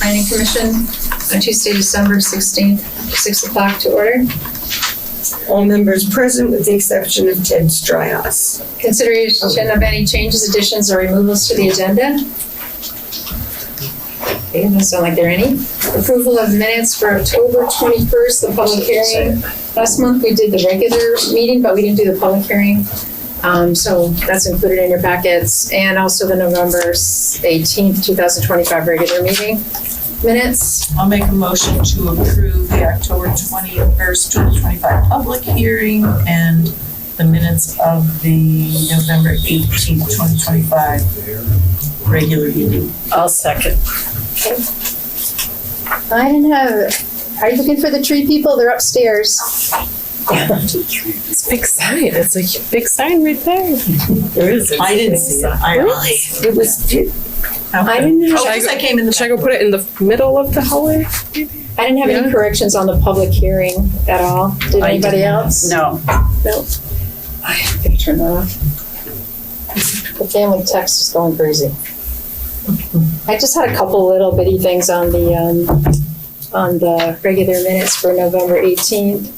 Planning Commission on Tuesday, December 16th, 6 o'clock to order. All members present with the exception of Ted Strauss. Consideration of any changes, additions, or removals to the agenda. Okay, doesn't sound like there are any. Approval of minutes for October 21st, the public hearing. Last month we did the regular meeting, but we didn't do the public hearing. So that's included in your packets. And also the November 18th, 2025 regular meeting minutes. I'll make a motion to approve the October 21st, 2025 public hearing and the minutes of the November 18th, 2025 regular meeting. I'll second. Okay. I didn't have, are you looking for the tree people? They're upstairs. It's a big sign. It's a big sign right there. There is. I didn't see it. Really? It was, I didn't have, Oh, because I came in the Should I go put it in the middle of the hallway? I didn't have any corrections on the public hearing at all. Did anybody else? No. Nope. I'm gonna turn that off. The family text is going crazy. I just had a couple little bitty things on the regular minutes for November 18th.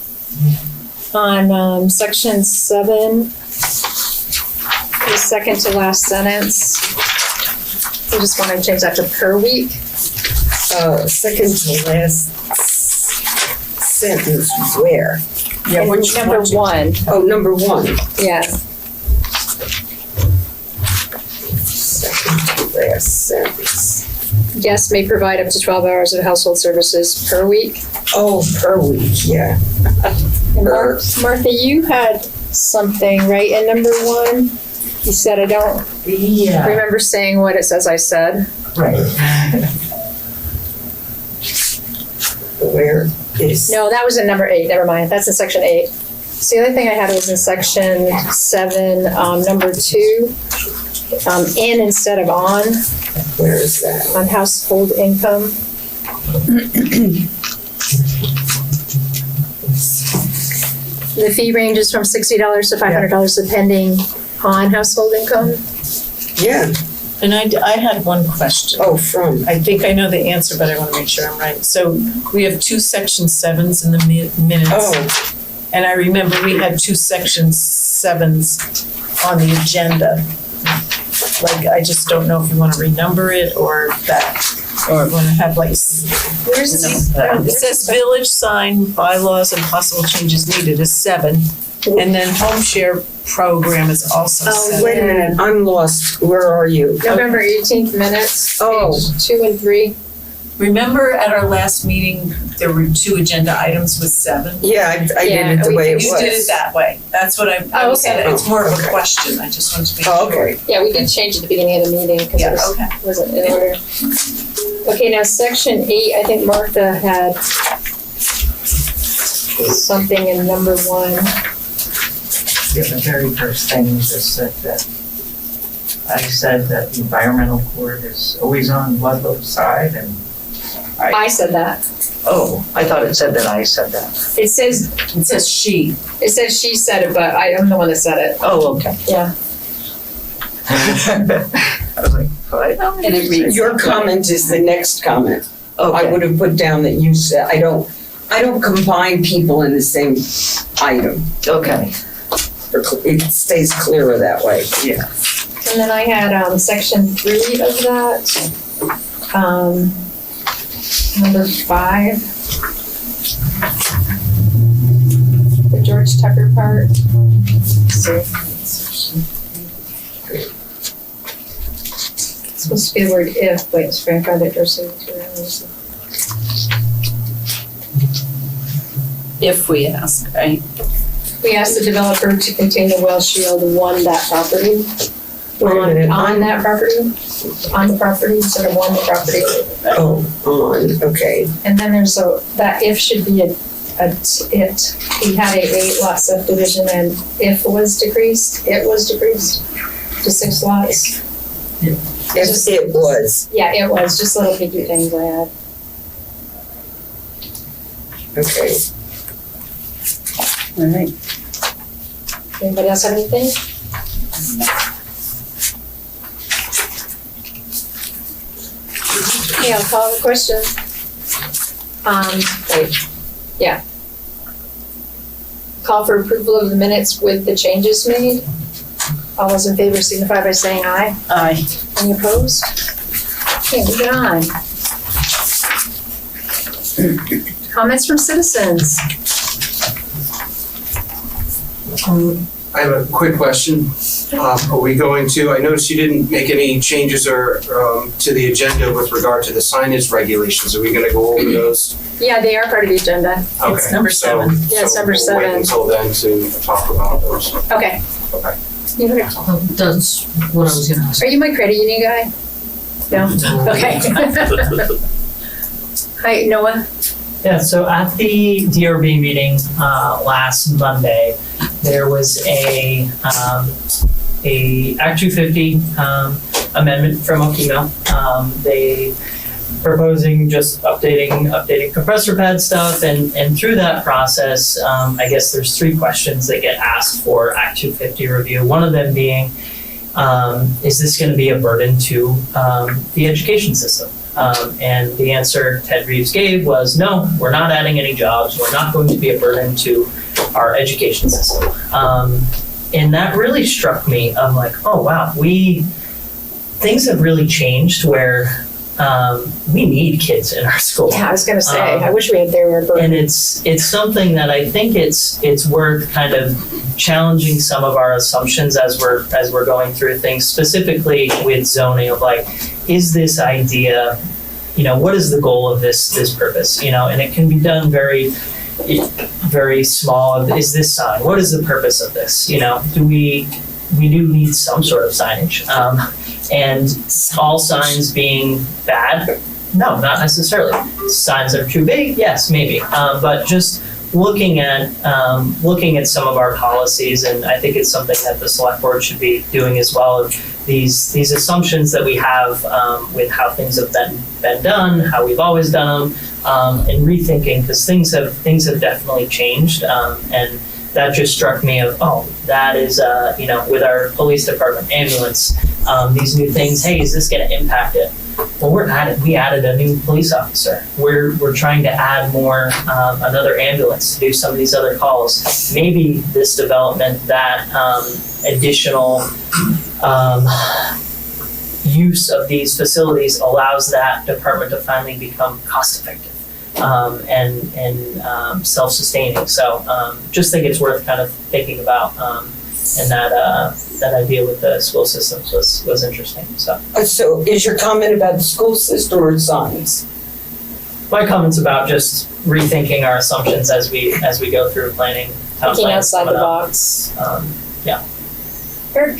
On section 7, the second to last sentence, I just want to change that to per week. second to last sentence, where? Yeah, And which number 1, Oh, number 1. yeah. Second to last sentence. Guests may provide up to 12 hours of household services per week. Oh, per week, yeah. And Martha, you had something, right, in number 1? You said, I don't Yeah. remember saying what it says I said. Right. Where is? No, that was in number 8, never mind, that's in section 8. So the other thing I had was in section 7, number 2, in instead of on Where is that? household income. The fee ranges from $60 to $500 depending on household income. Yeah. And I had one question. Oh, from. I think I know the answer, but I want to make sure I'm right. So we have 2 section 7s in the minutes. Oh, And I remember we had 2 section 7s on the agenda. Like, I just don't know if we want to renumber it or that, or want to have like, Where's it says village sign bylaws and possible changes needed is 7. And then home share program is also 7. wait a minute, I'm lost. Where are you? November 18th minutes, Oh. page 2 and 3. Remember at our last meeting, there were 2 agenda items with 7? Yeah, I Yeah, did it the way it was. You did it that way. That's what I Oh, was saying. okay. It's more of a Okay. question. I just wanted to make Oh, sure. okay. Yeah, we did change at the beginning of the meeting because Yeah, it okay. wasn't in order. Okay, now section 8, I think Martha had something in number 1. Yeah, the very first thing just said that, I said that the environmental court is always on Ludlow's side and, I said that. oh, I thought it said that I said that. It says she. she said it, but I'm the one that said it. Oh, okay. Yeah. I was like, what? And it reads. Your comment is the next comment. I Okay, would have put down that you said, I don't combine people in the same item. okay, It stays clearer that way. yeah. And then I had section 3 of that. Number 5. The George Tucker part. So, it's supposed to be the word if, but it's grandfathered or signature. If we ask, right? We asked the developer to contain the well shield on that property. Wait a minute, On that property, on the property, instead of on the property. Oh, on, okay. And then there's that if should be it. We had a 8-lot subdivision and if was decreased, it was decreased to 6 lots. If it was, Yeah, it was, just little picky things I had. okay. All right. Anybody else have anything? Okay, I'll call the question. Yeah. Call for approval of the minutes with the changes made. All those in favor signify by saying aye. Aye. Any opposed? Okay, moving on. Comments from citizens. I have a quick question. Are we going to, I noticed you didn't make any changes or to the agenda with regard to the signage regulations. Are we gonna go over those? Yeah, they are part of the agenda. Okay, number so- 7. Yeah, it's so number we'll 7. wait until then to talk about those. Okay. Okay. You better call. That's what I was gonna ask. Are you my credit union guy? No? Okay. Hi, Noah. Yeah, so at the DRB meeting last Monday, there was a Act 250 amendment from Okemo. They proposing just updating compressor pad stuff, and through that process, I guess there's 3 questions that get asked for Act 250 review. One of them being, is this going to be a burden to the education system? And the answer Ted Reeves gave was, no, we're not adding any jobs. We're not going to be a burden to our education system. And that really struck me. I'm like, oh, wow, things have really changed where we need kids in our school. Yeah, I was gonna say, I wish we had there were And it's something that I think it's worth kind of challenging some of our assumptions as we're going through things, specifically with zoning of like, is this idea, what is the goal of this purpose, and it can be done very, very small. Is this sign? What is the purpose of this? Do we do need some sort of signage? And all signs being bad? No, not necessarily. Signs that are too big? Yes, maybe. But just looking at some of our policies, and I think it's something that the select board should be doing as well. These assumptions that we have with how things have been done, how we've always done them, and rethinking, because things have definitely changed, and that just struck me of, that is with our police department, ambulance, these new things. Hey, is this going to impact it? Well, we added a new police officer. We're trying to add more, another ambulance to do some of these other calls. Maybe this development, that additional use of these facilities allows that department to finally become cost effective and self-sustaining. So just think it's worth kind of thinking about, and that idea with the school systems was interesting. So So is your comment about the school system or signs? my comments about just rethinking our assumptions as we go through planning. town Thinking plans outside the coming up. box. Eric?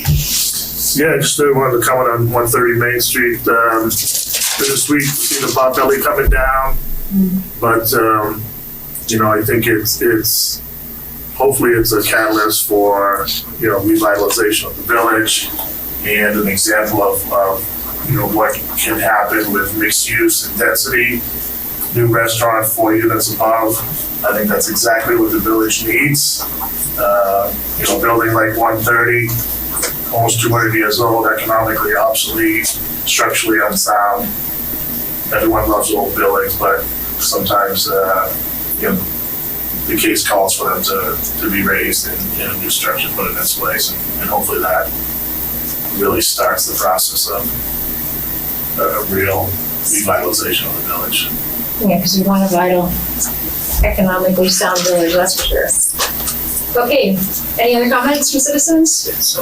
Yeah, I just wanted to comment on 130 Main Street. Bittersweet, see the Potbelly coming down, but I think it's hopefully it's a catalyst for revitalization of the village and an example of what can happen with mixed use and density. New restaurant, 4 units above. I think that's exactly what the village needs. Building like 130. Almost 200 years old, economically obsolete, structurally unsound. Everyone loves old buildings, but sometimes, the case calls for them to be raised and a new structure put in its place, and hopefully that really starts the process of a real revitalization of the village. Yeah, because we want a vital, economically sound village, that's for sure. Okay, any other comments from citizens? It's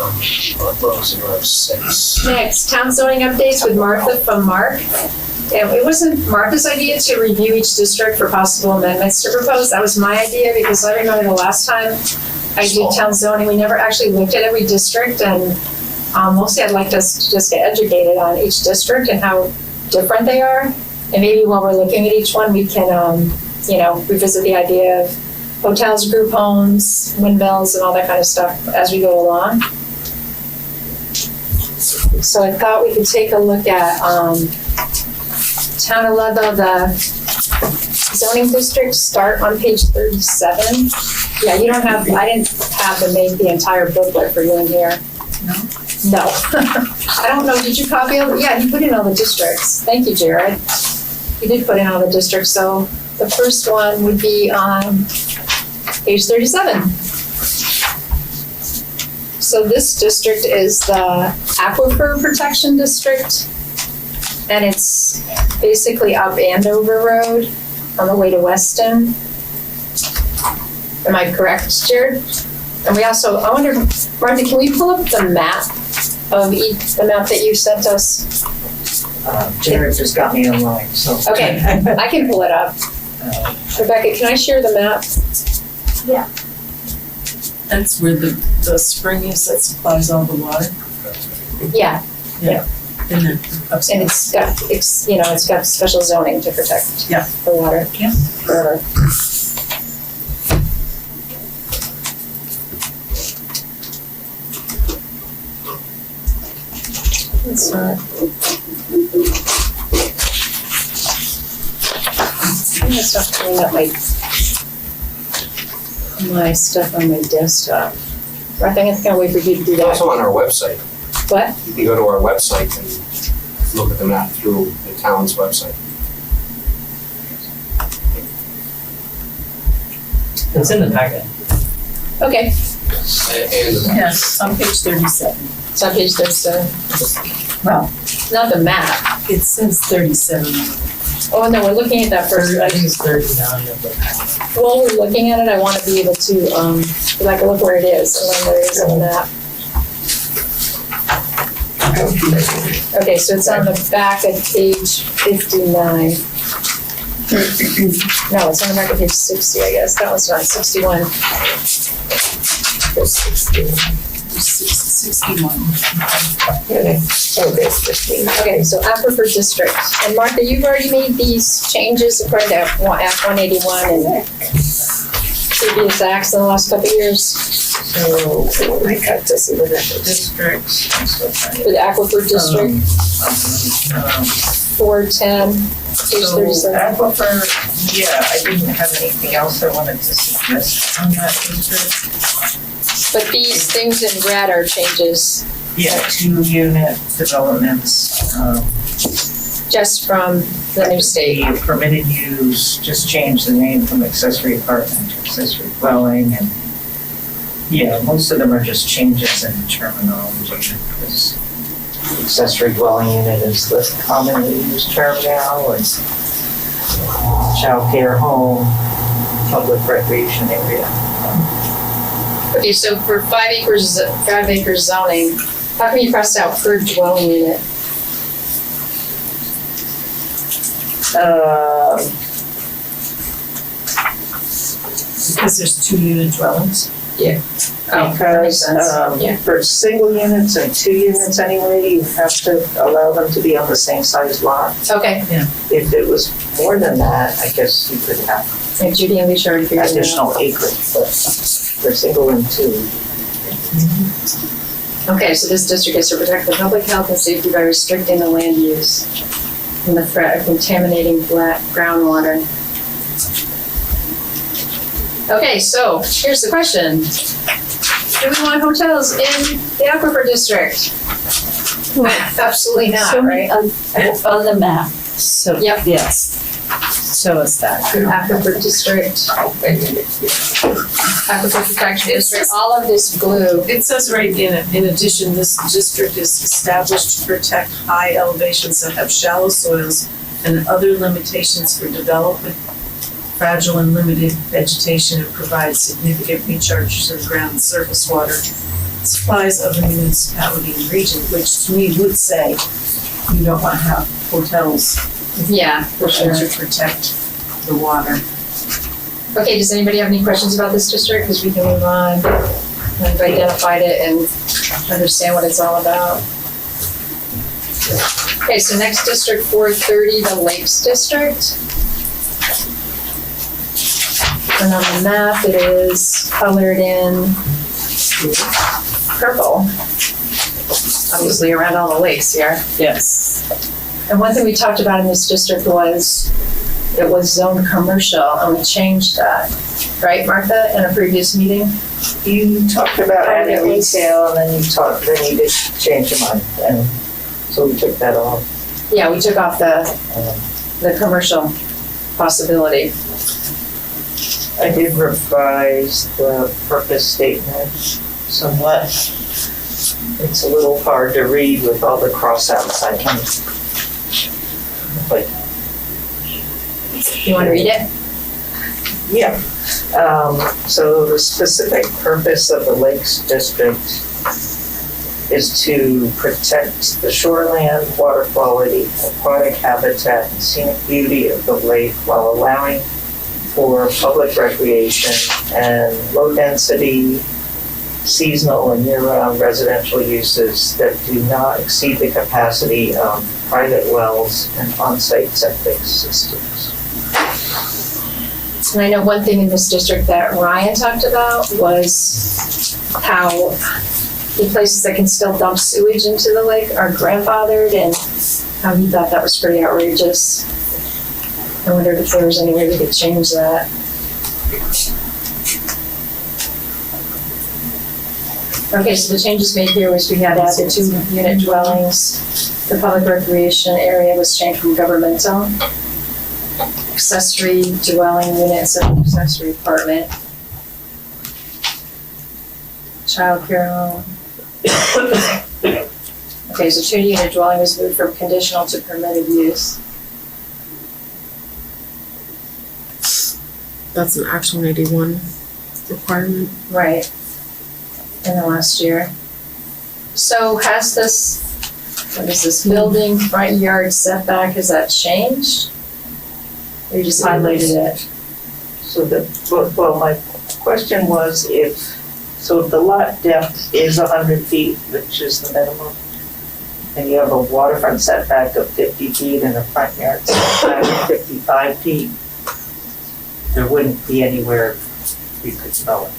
Ludlow's around 6. Next, town zoning updates with Martha from Mark. And it wasn't Martha's idea to review each district for possible amendments to propose. That was my idea, because I remember the last time I did town zoning, we never actually looked at every district, and mostly I'd like us to just get educated on each district and how different they are. And maybe while we're looking at each one, we can, revisit the idea of hotels, group homes, windmills, and all that kind of stuff as we go along. So I thought we could take a look at Town of Ludlow, the zoning district, start on page 37. Yeah, I didn't have the entire booklet for you in here. No. I don't know, did you copy all, yeah, you put in all the districts. Thank you, Jared. You did put in all the districts, so the first one would be on page 37. So this district is the Aquifer Protection District, and it's basically up Andover Road on the way to Weston. Am I correct, Jared? And we also, I wonder, Martha, can we pull up the map of the map that you sent us? Jared just got me online, so. Okay, I can pull it up. Rebecca, can I share the map? That's where the spring is that supplies all the water. Yeah, And then and it's got special zoning to protect Yeah. the water. Yeah. Forever. It's not. It's not pulling up my stuff on my desktop. I think it's gonna wait for you to do It's that. also on our website. What? You can go to our website and look at the map through the town's website. It's in the packet. Okay, And the map. Yes, on page 37. it's on page 37. Well, Not the map. it says 37. Oh, no, we're looking at that first. I think it's 39 of the packet. While we're looking at it, I want to be able to, be like, look where it is, and then there it is on the map. Okay, so it's on the back of page 59. No, it's on the back of page 60, I guess. That one's on 61. 61. Okay. Okay, so Aquifer District. And Martha, you've already made these changes according to Act 181 and previous acts in the last couple of years So, I got to see the districts and stuff like for the Aquifer District, that. 410, page So 37. Aquifer, yeah, I didn't have anything else I wanted to suggest on that district. But these things in red are changes Yeah, 2-unit developments, just from the new state. the permitted use, just change the name from accessory apartment to accessory dwelling, and yeah, most of them are just changes in terminology, because accessory dwelling unit is the commonly used term now, it's childcare home, public recreation area. Okay, so for 5 acres zoning, how come you crossed out per dwelling unit? Because there's 2-unit dwellings. Oh, that makes Because, sense. Yeah. for single units and 2 units anyway, you have to allow them to be on the same size lot. Okay, If it was more than that, I guess you could have and Judy and Alicia already figured it out. additional acreage, but for single and 2. Okay, so this district is to protect the public health and safety by restricting the land use and the threat of contaminating groundwater. Okay, so here's the question. Do we want hotels in the Aquifer District? Absolutely not, right? On the map. So, Yep. yes. Show us that. Aquifer District. Aquifer Protection District, all of this blue. It says right in addition, this district is established to protect high elevations that have shallow soils and other limitations for development, fragile and limited vegetation, and provides significant recharges of ground and surface water supplies of the municipality and region, which to me would say you don't want to have hotels Yeah, for sure. to protect the water. Okay, does anybody have any questions about this district? Because we can move on. We've identified it and understand what it's all about. Okay, so next district, 430, the Lakes District. And on the map, it is colored in purple. Obviously around all the lakes here. Yes. And one thing we talked about in this district was it was zoned commercial, and we changed that, right, Martha, in a previous meeting? You talked about adding retail and then you did change your mind, and so we took that off. Yeah, we took off the commercial possibility. I did revise the purpose statement somewhat. It's a little hard to read with all the cross-outs I can. But You wanna read it? yeah, so the specific purpose of the Lakes District is to protect the shoreland, water quality, aquatic habitat, and scenic beauty of the lake while allowing for public recreation and low-density, seasonal and year-round residential uses that do not exceed the capacity of private wells and on-site septic systems. And I know one thing in this district that Ryan talked about was how the places that can still dump sewage into the lake are grandfathered, and how he thought that was pretty outrageous. I wondered if there was any way we could change that. Okay, so the changes made here was we had added 2-unit dwellings. The public recreation area was changed from governmental. Accessory dwelling units and accessory apartment. Childcare. Okay, so 2-unit dwelling was moved from conditional to permitted use. That's an Act 181 requirement. Right. In the last year. So has this, what is this, building front yard setback, has that changed? Or you just highlighted it? So well, my question was so if the lot depth is 100 feet, which is the minimum, and you have a waterfront setback of 50 feet and a front yard setback of 55 feet, there wouldn't be anywhere we could develop.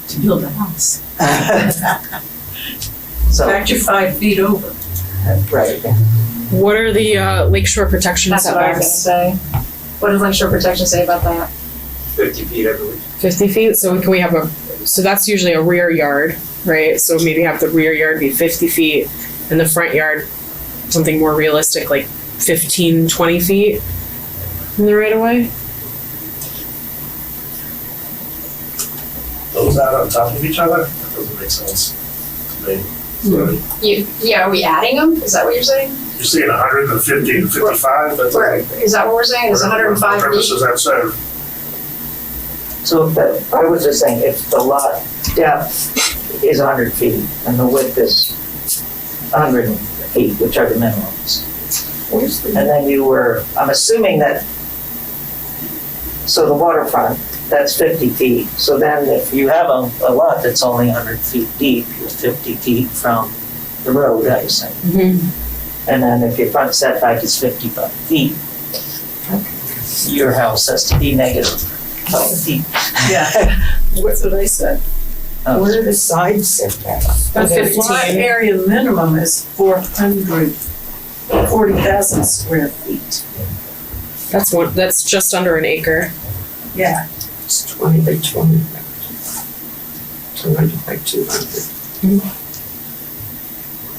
To build a house. So, You're 5 feet over. right. What are the lakeshore protection That's what I was setbacks? gonna say. What does lakeshore protection say about that? 50 feet, I believe. 50 feet, so can we have so that's usually a rear yard, right? So maybe have the rear yard be 50 feet and the front yard, something more realistic, like 15, 20 feet in the right of way? Those out on top of each other, that doesn't make sense to me. So Are we adding them? Is that what you're saying? you're seeing 150 and 55, that's Or is that what we're saying? Is 105 What feet? purpose does that serve? So I was just saying, if the lot depth is 100 feet and the width is 100 feet, which are the minimums. And then I'm assuming that, so the waterfront, that's 50 feet. So then if you have a lot that's only 100 feet deep, you're 50 feet from the road, I assume. Mm-hmm. And then if your front setback is 55 feet, your house has to be negative 5 feet. Yeah, that's what I said. What are the side setbacks? But the 15. lot area minimum is 440,000 square feet. That's just under an acre. Yeah. It's 20 by 20. 200 by 200.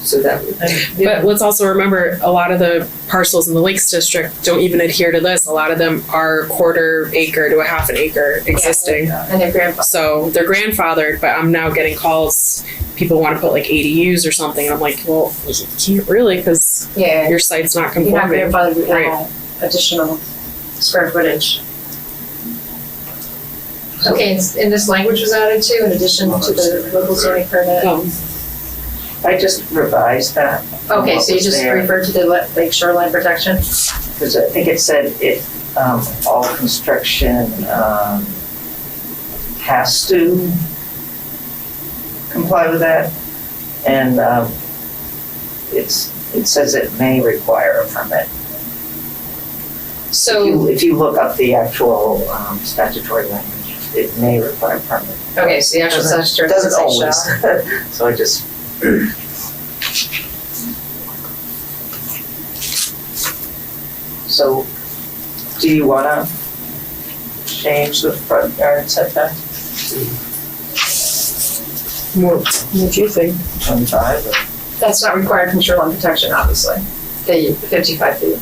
So that would. But let's also remember, a lot of the parcels in the Lakes District don't even adhere to this. A lot of them are 1/4 acre to a 1/2 acre existing. And their grandfather. So they're grandfathered, but I'm now getting calls, people want to put like ADUs or something. And I'm like, well, you can't really, because Yeah. your site's not You're not conforming. grandfathered with Right. additional square footage. Okay, and this language was added too, in addition to the local zoning permit. Oh, I just revised that. Okay, what so you was just there. referred to the lake shoreline protection? Because I think it said all construction has to comply with that. And it says it may require a permit. So, If you look up the actual statutory language, it may require a permit. okay, so the actual statutory Doesn't say always. shall. So I just. So, do you wanna change the front yard setback? What do you think? 25 or That's not required from shoreline protection, obviously, the 55 feet.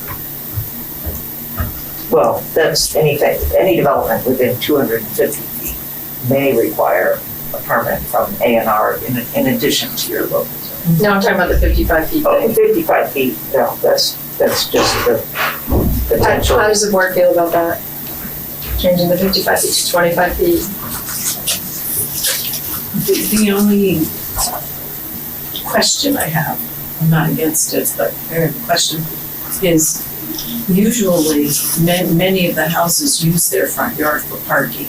well, that's anything, any development within 250 feet may require a permit from A&R in addition to your local zone. No, I'm talking about the 55 feet Oh, thing. 55 feet, no, that's just the potential. How does the board feel about that? Changing the 55 feet to 25 feet? The only question I have, I'm not against it, but the question is, usually, many of the houses use their front yard for parking.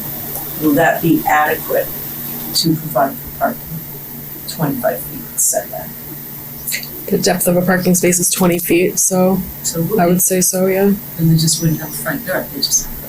Will that be adequate to provide for parking? 25 feet setback. The depth of a parking space is 20 feet, so So I would say so, yeah. and they just wouldn't have a front yard, they just have parking.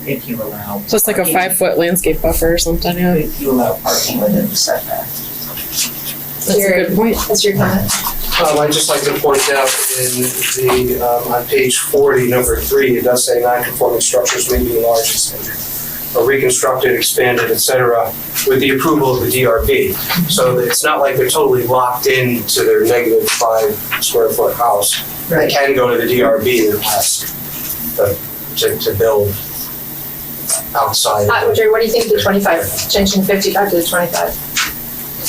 If you allow. So it's like a parking- 5-foot landscape buffer or something, yeah. If you allow parking within the setback. That's a good point. What's your comment? I'd just like to point out in the, on page 40, number 3, it does say non-conforming structures may be enlarged, extended, or reconstructed, expanded, et cetera, with the approval of the DRB. So it's not like they're totally locked into their negative 5 square foot house. They can go to the DRB and ask to build outside. of Jerry, what do you think of the 25, changing 55 to the 25?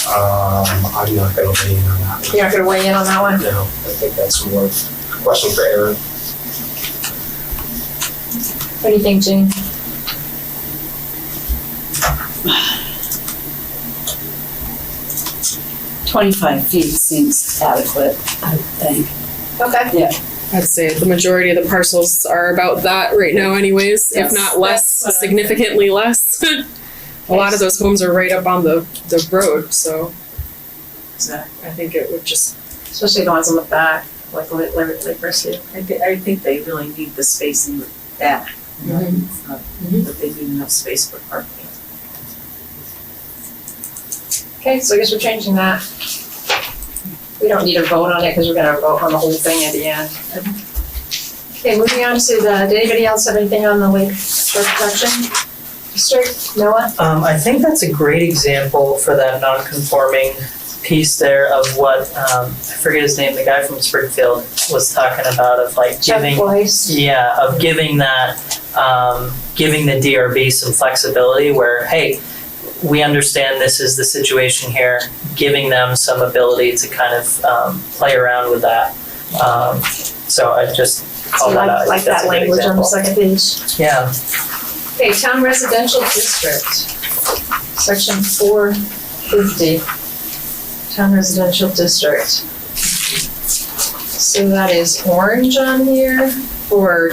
I'm not gonna weigh in on that. You're not gonna weigh in on that one? No, I think that's more of a question for Aaron. What do you think, Jean? $25 feet seems adequate, I think. Okay. I'd say the majority of the parcels are about that right now anyways, if Yes, not less, that's what I significantly less. A lot of those homes are right up on the road, so Exactly. I think it would just, Especially the ones on the back, like Risky. I think they really need the space in the back. It's not that they need enough space for parking. Okay, so I guess we're changing that. We don't need a vote on it because we're gonna vote on the whole thing at the end. Okay, moving on to did anybody else have anything on the lake shore protection district? Noah? I think that's a great example for that non-conforming piece there of what, I forget his name, the guy from Springfield was talking about of like giving. Jeff Weiss? Yeah, of giving that, giving the DRB some flexibility where, hey, we understand this is the situation here, giving them some ability to kind of play around with that. So I just call So that out. I like think that's that a good language on the example. second page. Yeah, Okay, town residential district, section 450. Town residential district. So that is orange on here, or,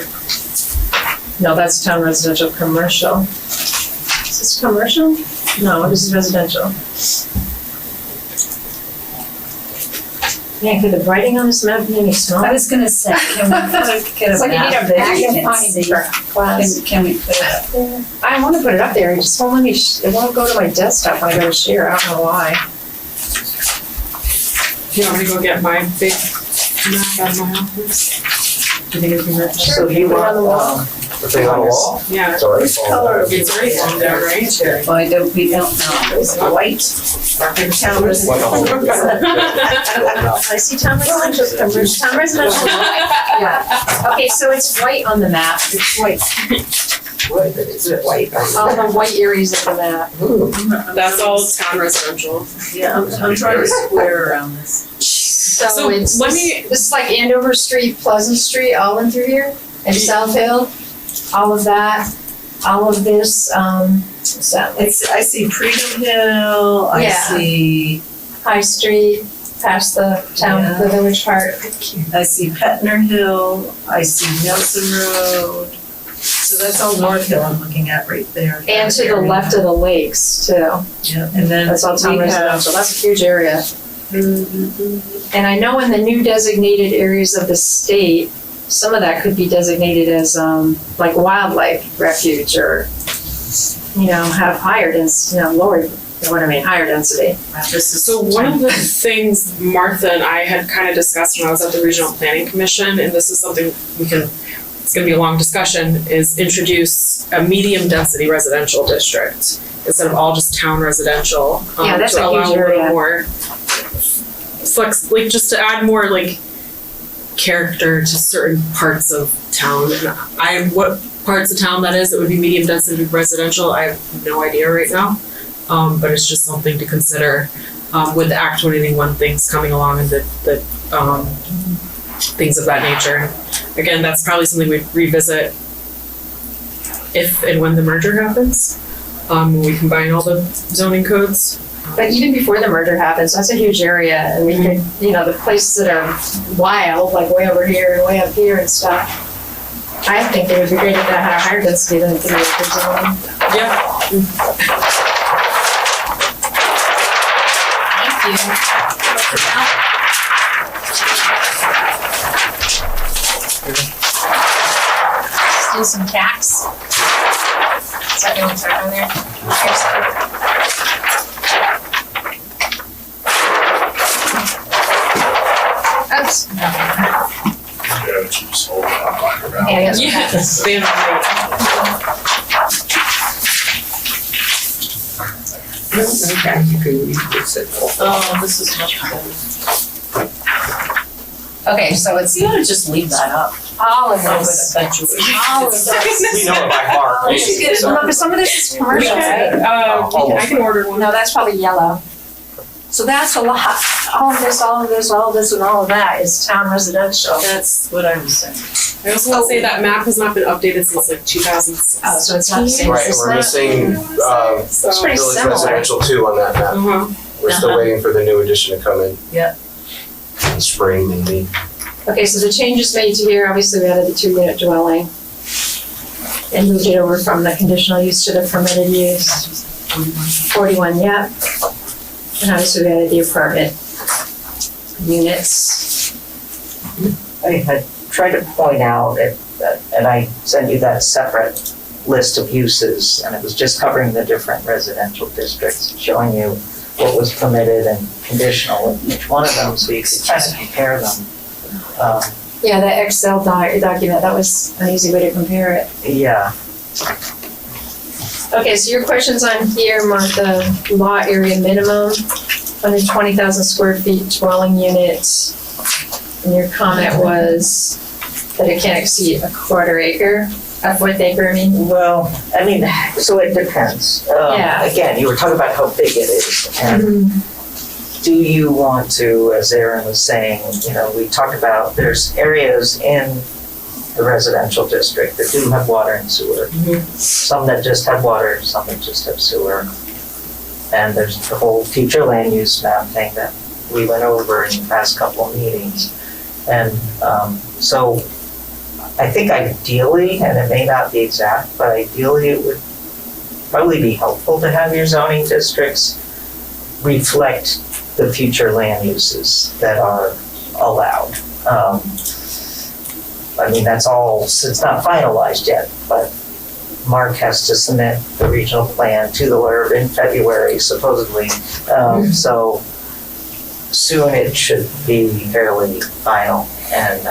no, that's town residential commercial. Is this commercial? No, this is residential. Man, could the writing on this map be any I smaller? was gonna say, can we get It's a like you need map a that you can magnifying see? glass. Can we put it up there? I want to put it up there, it just won't let me, it won't go to my desktop when I go to share, I don't know why. you want me to go get my big map out of my office? Do you think it'd be right? so you Put it on the wall. want, The thing on the wall? Yeah, It's already Which fallen color down. it's right on there, right? Well, we don't know, is it white? Town Like a residential. whole- I see town residential, town residential, yeah. Okay, so it's white on the map, it's white, What, is it white? all the white areas of the map. Ooh. That's all town residential. Yeah, I'm trying to square around this. So it's, let this me, is like Andover Street, Pleasant Street, all in through here, and South Hill, all of that, all of this, what's that, like I see Freedom Hill, I Yeah. see, High Street, past the town, the village part. I see Petner Hill, I see Nelson Road. So that's all North Hill I'm looking at right there. And to the left of the lakes too, Yeah, and then that's all town we have- residential, that's a huge area. And I know in the new designated areas of the state, some of that could be designated as, like wildlife refuge or, have higher density, lower, what I mean, higher density. This is so one of the things Martha and I had kind of discussed when I was at the Regional Planning Commission, and this is something it's gonna be a long discussion, is introduce a medium density residential district instead of all just town residential. Yeah, that's to a allow huge a little area. more flex, like just to add more like character to certain parts of town. And what parts of town that is, it would be medium density residential, I have no idea right now. But it's just something to consider, with the Act 2021 things coming along and the things of that nature. Again, that's probably something we'd revisit if and when the merger happens, when we combine all the zoning codes. But even before the merger happens, that's a huge area, and we could, the places that are wild, like way over here and way up here and stuff. I think it would be great if that had a higher density than 3 acres zone. Yeah. Thank you. Let's do some tax. Is that going to start on there? Oops. Yeah, yes, we have this. Okay, you can fix it. Oh, this is much better. Okay, so it's You ought to just leave that up. all of Over this. the eventually. All of this. We know it by heart. We should get it. No, but some of this is commercial. I can order one. No, that's probably yellow. So that's a lot. All of this, all of this, all of this, and all of that is town residential. That's what I was saying. I also want to say that map has not been updated since like 2016. Oh, so it's not the same. Right, and we're missing, It's pretty village similar. residential too on that map. We're still Uh-huh. waiting for the new addition to come in. Yep. In spring maybe. Okay, so the changes made to here, obviously we added the 2-unit dwelling. And moved it over from the conditional use to the permitted use. 41, yeah. And obviously we added the apartment units. I had tried to point out, and I sent you that separate list of uses, and it was just covering the different residential districts, showing you what was permitted and conditional in each one of them, so you could kind of compare them. Yeah, that Excel document, that was an easy way to compare it. Yeah, Okay, so your questions on here, Martha, lot area minimum, 120,000 square feet dwelling unit. And your comment was that it can't exceed a 1/4 acre, a 1/4 acre, I mean. well, I mean, so it depends. Yeah. Again, you were talking about how big it is, and do you want to, as Aaron was saying, we talked about, there's areas in the residential district that do have water and sewer. Some that just have water, some that just have sewer. And there's the whole future land use map thing that we went over in the past couple of meetings. And so I think ideally, and it may not be exact, but ideally it would probably be helpful to have your zoning districts reflect the future land uses that are allowed. I mean, that's all, it's not finalized yet, but Mark has to submit the regional plan to the LURB in February supposedly. So soon it should be fairly final, and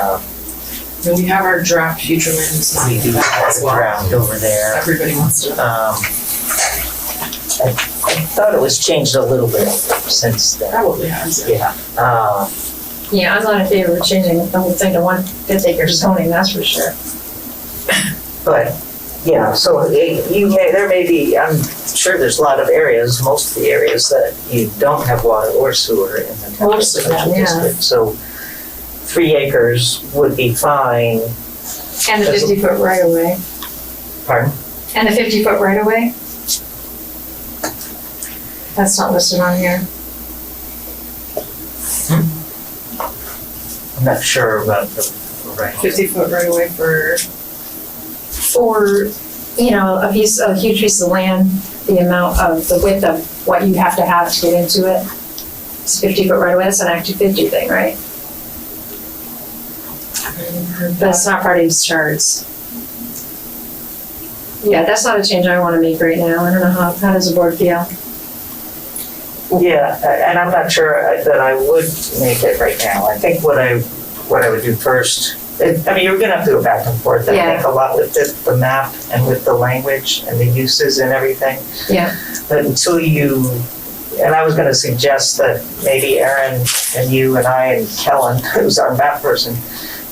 And we have our draft future land use map we do back have as a well. draft over there. Everybody wants to. I thought it was changed a little bit since then. Probably has. Yeah. Yeah, I'm not in favor of changing the whole thing to 1/5 acre zoning, that's for sure. But, so there may be, I'm sure there's a lot of areas, most of the areas that you don't have water or sewer in the town Most of them, residential yeah. district. So 3 acres would be fine. And the 50-foot right of way. Pardon? And the 50-foot right of way? That's not listed on here. I'm not sure about the, right. 50-foot right away for. For, a huge piece of land, the amount of, the width of what you have to get into it. It's 50-foot right of way, that's an Act 250 thing, right? That's not part of these charts. Yeah, that's not a change I wanna make right now, I don't know how does the board feel? Yeah, and I'm not sure that I would make it right now. I think what I would do first I mean, you're gonna have to go back and forth, I Yeah. think, a lot with the map and with the language and the uses and everything. Yeah. But until you, and I was gonna suggest that maybe Erin and you and I and Kellen, who's our map person,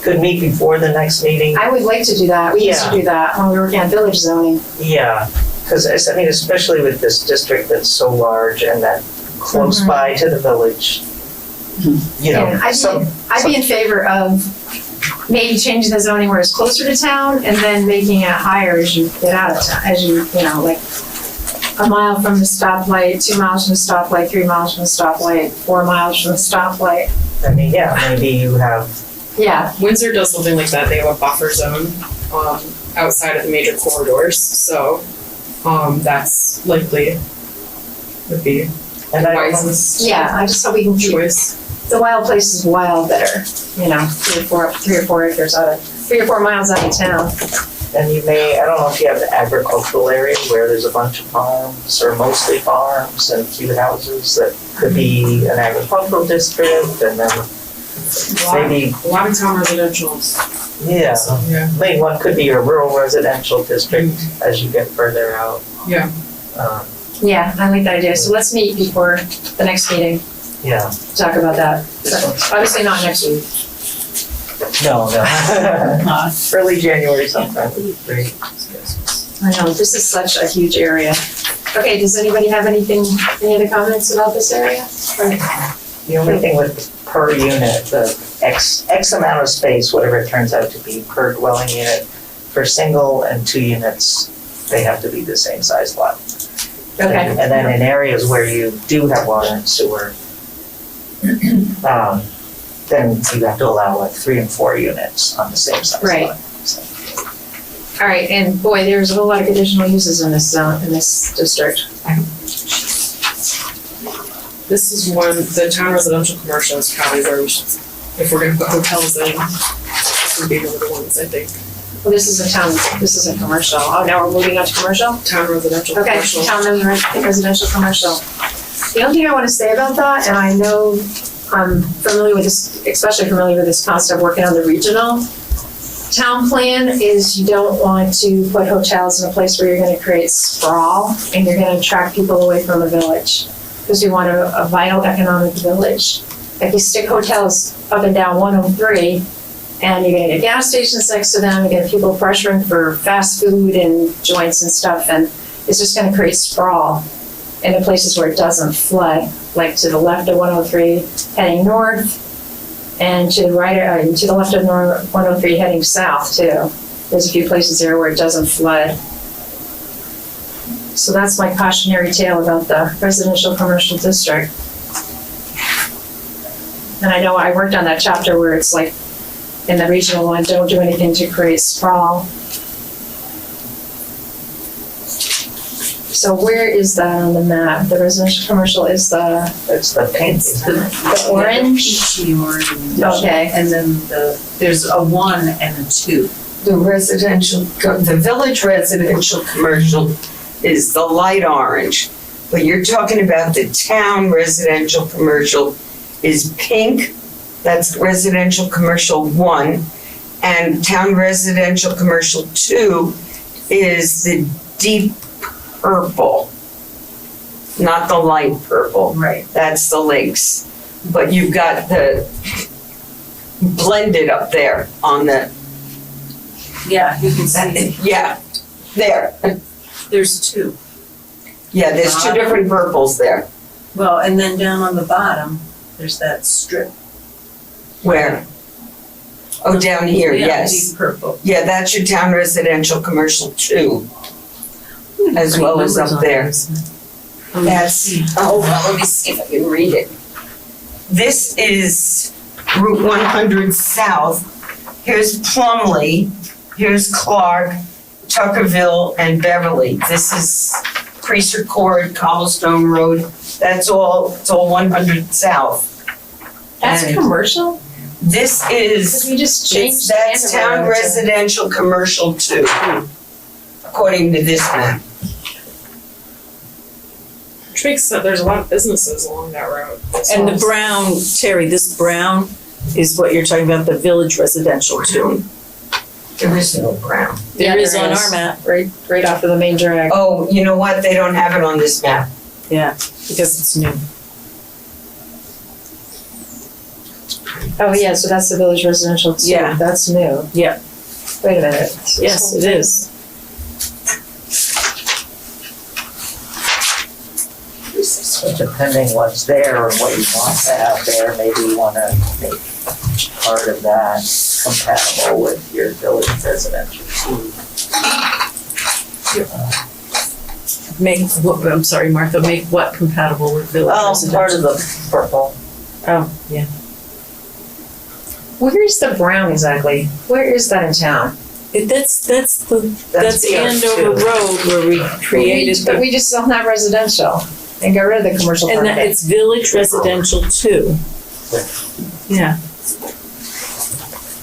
could meet before the next meeting. I would like to do that. We used to do that when we were working on village zoning. Yeah, because I mean, especially with this district that's so large and that close by to the village, you know, Yeah, I'd be in favor of maybe changing the zoning where it's closer to town and then making it higher as you get out of town, as you know, like a mile from the stoplight, 2 miles from the stoplight, 3 miles from the stoplight, 4 miles from the stoplight. I mean, yeah, maybe you have, Yeah, Windsor does something like that. They have a buffer zone outside of the major corridors, so that's likely would be and the I don't know, wisest yeah, I just hope we can keep choice. the wild places wild better, you know, 3 or 4 acres out of, 3 or 4 miles out of town. and you may, I don't know if you have the agricultural area where there's a bunch of farms or mostly farms and a few houses that could be an agricultural district and then maybe, A lot of town residentials. yeah. So, yeah. Maybe one could be a rural residential district as you get further out. Yeah. Yeah, I like that idea. So let's meet before the next meeting, Yeah, to talk about that. So, obviously not next week. no. Early January sometime would be great. I know, this is such a huge area. Okay, does anybody have any other comments about this area? The only thing with per unit, the X amount of space, whatever it turns out to be per dwelling unit, for single and 2 units, they have to be the same size lot. Okay, And then in areas where you do have water and sewer, then you have to allow like 3 and 4 units on the same size lot. Right. So, all right, and boy, there's a whole lot of conditional uses in this zone, in this district. This is one, the town residential commercial is probably where we should, if we're gonna put hotels in, this would be one of the ones, I think. Well, this is a commercial. Oh, now we're moving on to commercial? Town residential Okay, commercial. town residential commercial. The only thing I want to say about that, and I know I'm familiar with this, especially familiar with this concept working on the regional town plan, is you don't want to put hotels in a place where you're going to create sprawl and you're going to attract people away from the village. Because we want a vital economic village. If you stick hotels up and down 103, and you're gonna get gas stations next to them, you're gonna get people pressuring for fast food and joints and stuff, and it's just gonna create sprawl in the places where it doesn't flood, like to the left of 103 heading north, and to the right, to the left of 103 heading south too. There's a few places there where it doesn't flood. So that's my cautionary tale about the residential commercial district. And I know I worked on that chapter where it's like, in the regional one, don't do anything to create sprawl. So where is that on the map? The residential commercial is It's the pink. the orange? Peachy orange. Okay. And then there's a 1 and a 2. The village residential commercial is the light orange. But you're talking about the town residential commercial is pink, that's residential commercial 1. And town residential commercial 2 is the deep purple, not the light purple. Right. That's the lakes. But you've got the blended up there on the, Yeah, you can see, yeah, there. there's 2. Yeah, there's 2 different purples there. Well, and then down on the bottom, there's that strip. Where? Oh, down here, Yeah, yes. deep purple. Yeah, that's your town residential commercial 2, as well as up there. That's, oh, well, let me see if I can read it. This is Route 100 South. Here's Plumley, here's Clark, Tuckerville, and Beverly. This is Preacher Court, Cobblestone Road. It's all 100 South. That's And commercial? this Because is, we just changed the that's town neighborhood to- residential commercial 2, according to this map. Which makes sense, there's a lot of businesses along that road. as And well. the brown, Terry, this brown is what you're talking about, the village residential two. There is no brown. There is there on is. our map, Right off of the main drag. Oh, you know what? They don't have it on this map. yeah, because it's new. Oh, yeah, so that's the village residential too. Yeah. That's new. Yeah. Wait a minute. Yes, it is. So depending what's there or what you want to have there, maybe you wanna make part of that compatible with your village residential too. Make, what, I'm sorry, Martha, make what compatible with village residential? Part of the purple. Oh, yeah. Where is the brown exactly? Where is that in town? That's That's Andover BR2. Road where we created But the, we just don't have residential and got rid of the commercial part and of that it. it's village residential two. Yeah.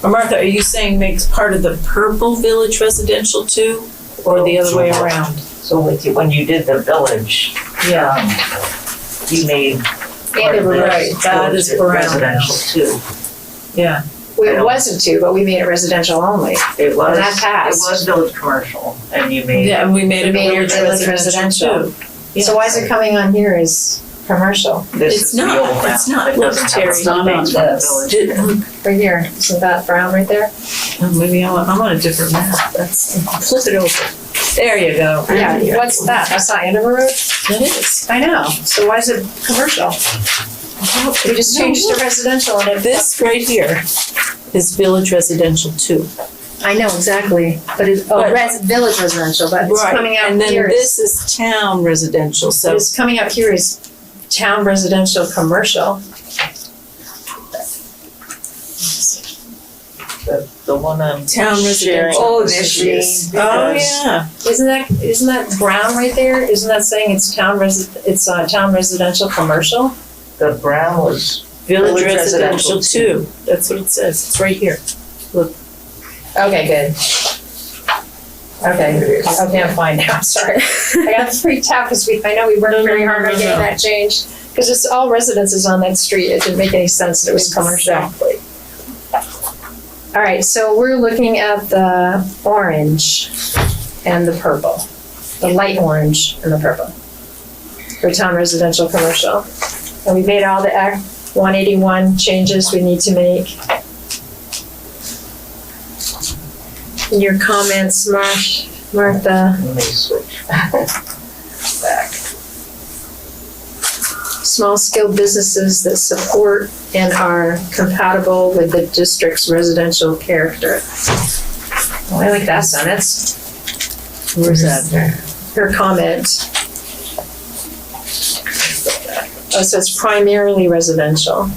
Martha, are you saying makes part of the purple village residential two, or the other way around? So with you, when you did the village, Yeah. you made And it was Right, that is brown. residential too. Yeah. It wasn't two, but we made it residential only. It was, that passed. it was village commercial and you made. Yeah, and we made it We made it village village residential residential. too. So why is it coming on here as commercial? This It's is the not- old map. it's not, It doesn't have Terry. the It's not on things this. from the village. Right here. Isn't that brown right there? Oh, maybe I'm on a different map. That's, flip it over. There you go. Yeah, what's that? That's not Andover Road? It is. I know. So why is it commercial? We just changed to residential and it. This right here is village residential two. I know, exactly. But it's, village residential, but it's coming out And then here. this is town residential, so. It's coming out here is town residential commercial. The one I'm Town sharing. residential. Oh, there she is. Oh, because yeah. Isn't that brown right there? Isn't that saying it's town residential commercial? The brown was Village Village residential residential two. That's what it says. It's right here. Okay, good. Okay, I'm fine now, sorry. I got freaked out because I know we worked very hard on getting that changed. Because it's all residences on that street. It didn't make any sense that it was commercial. Exactly. All right, so we're looking at the orange and the purple, the light orange and the purple for town residential commercial. And we made all the Act 181 changes we need to make. In your comments, Martha, Let me switch back. small-scale businesses that support and are compatible with the district's residential character. Oh, I like that sentence. Where's that? Her comment. Oh, so it's primarily residential.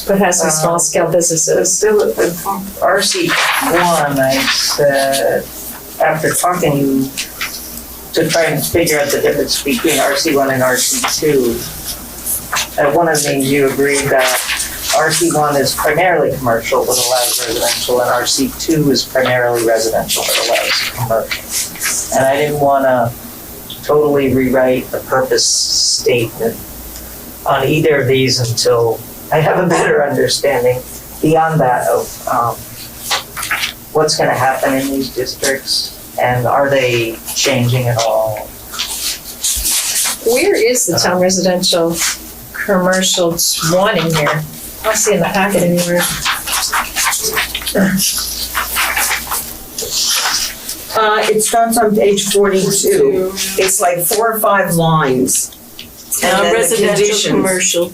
But has some small-scale businesses. RC1, I said, after talking you, to try and figure out the difference between RC1 and RC2, at one of the meetings you agreed that RC1 is primarily commercial but allows residential, and RC2 is primarily residential but allows commercial. And I didn't wanna totally rewrite the purpose statement on either of these until I have a better understanding beyond that of what's gonna happen in these districts and are they changing at all? Where is the town residential commercial one in here? I don't see it in the packet anywhere. It starts on page 42. It's like 4 or 5 lines. And Town then the residential conditions. commercial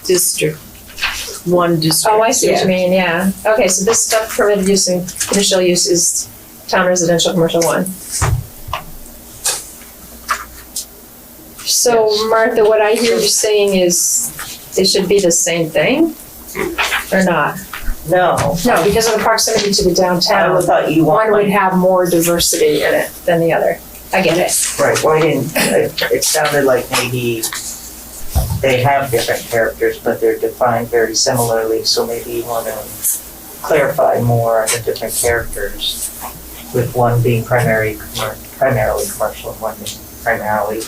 district. One district. Oh, I see what Yeah. you mean, yeah. Okay, so this stuff permitted use and conditional use is town residential commercial one. So Martha, what I hear you saying is it should be the same thing? Or not? No, No, because of the proximity to the I downtown, would thought you want one would like, have more diversity in it than the other. I get it. right, why didn't, it sounded like maybe they have different characters, but they're defined very similarly, so maybe you wanna clarify more the different characters with one being primarily commercial and one being primarily